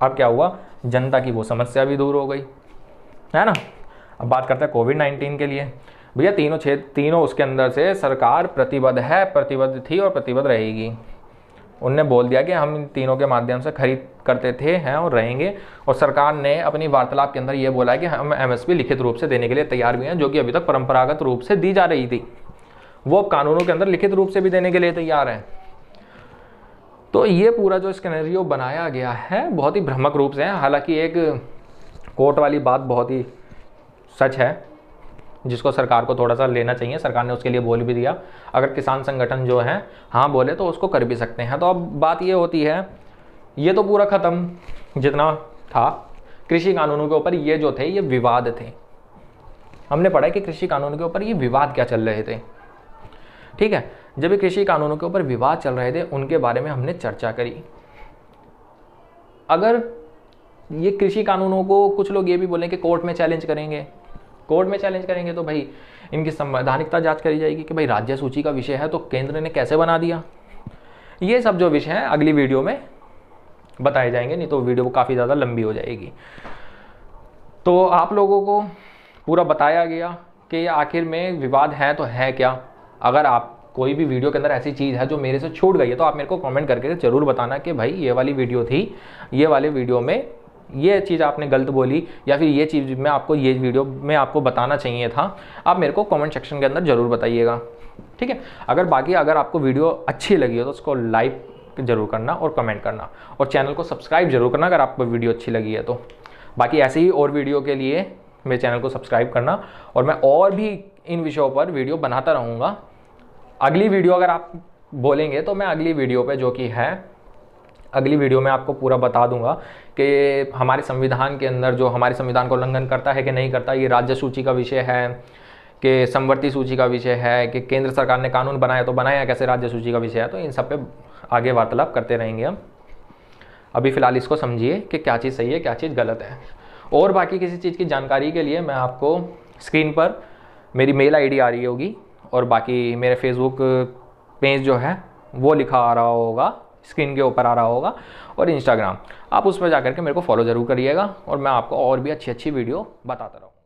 अब क्या हुआ, जनता की वो समस्या भी दूर हो गई, है ना। अब बात करते हैं कोविड-19 के लिए। भैया तीनों उसके अंदर से सरकार प्रतिबद्ध है, प्रतिबद्ध थी और प्रतिबद्ध रहेगी। उनने बोल दिया कि हम इन तीनों के माध्यम से खरीद करते थे, हैं और रहेंगे। और सरकार ने अपनी वार्तालाप के अंदर ये बोला है कि हम MSP लिखित रूप से देने के लिए तैयार भी हैं, जो कि अभी तक परंपरागत रूप से दी जा रही थी, वो कानूनों के अंदर लिखित रूप से भी देने के लिए तैयार हैं। तो ये पूरा जो स्केनेरियो बनाया गया है बहुत ही भ्रामक रूप से है। हालांकि एक कोर्ट वाली बात बहुत ही सच है, जिसको सरकार को थोड़ा सा लेना चाहिए। सरकार ने उसके लिए बोल भी दिया, अगर किसान संगठन जो हैं हाँ बोले तो उसको कर भी सकते हैं। तो अब बात ये होती है, ये तो पूरा ख़त्म जितना था कृषि कानूनों के ऊपर, ये जो थे ये विवाद थे। हमने पढ़ा कि कृषि कानूनों के ऊपर ये विवाद क्या चल रहे थे, ठीक है। जब ये कृषि कानूनों के ऊपर विवाद चल रहे थे, उनके बारे में हमने चर्चा करी। अगर ये कृषि कानूनों को कुछ लोग ये भी बोलें कि कोर्ट में चैलेंज करेंगे, तो भाई इनकी संवैधानिकता जांच करी जाएगी कि भाई राज्य सूची का विषय है तो केंद्र ने कैसे बना दिया। ये सब जो विषय हैं अगली वीडियो में बताए जाएंगे, नहीं तो वीडियो काफ़ी ज़्यादा लंबी हो जाएगी। तो आप लोगों को पूरा बताया गया कि आखिर में विवाद है तो है क्या। अगर आप कोई भी वीडियो के अंदर ऐसी चीज़ है जो मेरे से छूट गई है तो आप मेरे को कमेंट करके ज़रूर बताना कि भाई ये वाली वीडियो थी, ये वाले वीडियो में ये चीज़ आपने गलत बोली, या फिर ये चीज़ में आपको ये वीडियो में आपको बताना चाहिए था। आप मेरे को कमेंट सेक्शन के अंदर ज़रूर बताइएगा, ठीक है। अगर आपको वीडियो अच्छी लगी हो तो उसको लाइक ज़रूर करना और कमेंट करना, और चैनल को सब्सक्राइब जरूर करना अगर आपको वीडियो अच्छी लगी है तो। बाकी ऐसे ही और वीडियो के लिए मेरे चैनल को सब्सक्राइब करना, और मैं और भी इन विषयों पर वीडियो बनाता रहूँगा। अगली वीडियो अगर आप बोलेंगे तो मैं अगली वीडियो पे जो कि है अगली वीडियो में आपको पूरा बता दूंगा कि हमारे संविधान के अंदर जो हमारे संविधान को उल्लंघन करता है कि नहीं करता, ये राज्य सूची का विषय है कि समवर्ती सूची का विषय है कि केंद्र सरकार ने कानून बनाया तो बनाया कैसे, राज्य सूची का विषय है। तो इन सब पे आगे वार्तालाप करते रहेंगे हम। अभी फ़िलहाल इसको समझिए कि क्या चीज़ सही है क्या चीज़ गलत है। और बाकी किसी चीज़ की जानकारी के लिए मैं आपको स्क्रीन पर मेरी मेल ID आ रही होगी, और बाकी मेरे फेसबुक पेज जो है वो लिखा आ रहा होगा, स्क्रीन के ऊपर आ रहा होगा, और इंस्टाग्राम आप उस पर जाकर के मेरे को फॉलो ज़रूर करिएगा, और मैं आपको और भी अच्छी अच्छी वीडियो बताता रहूँगा।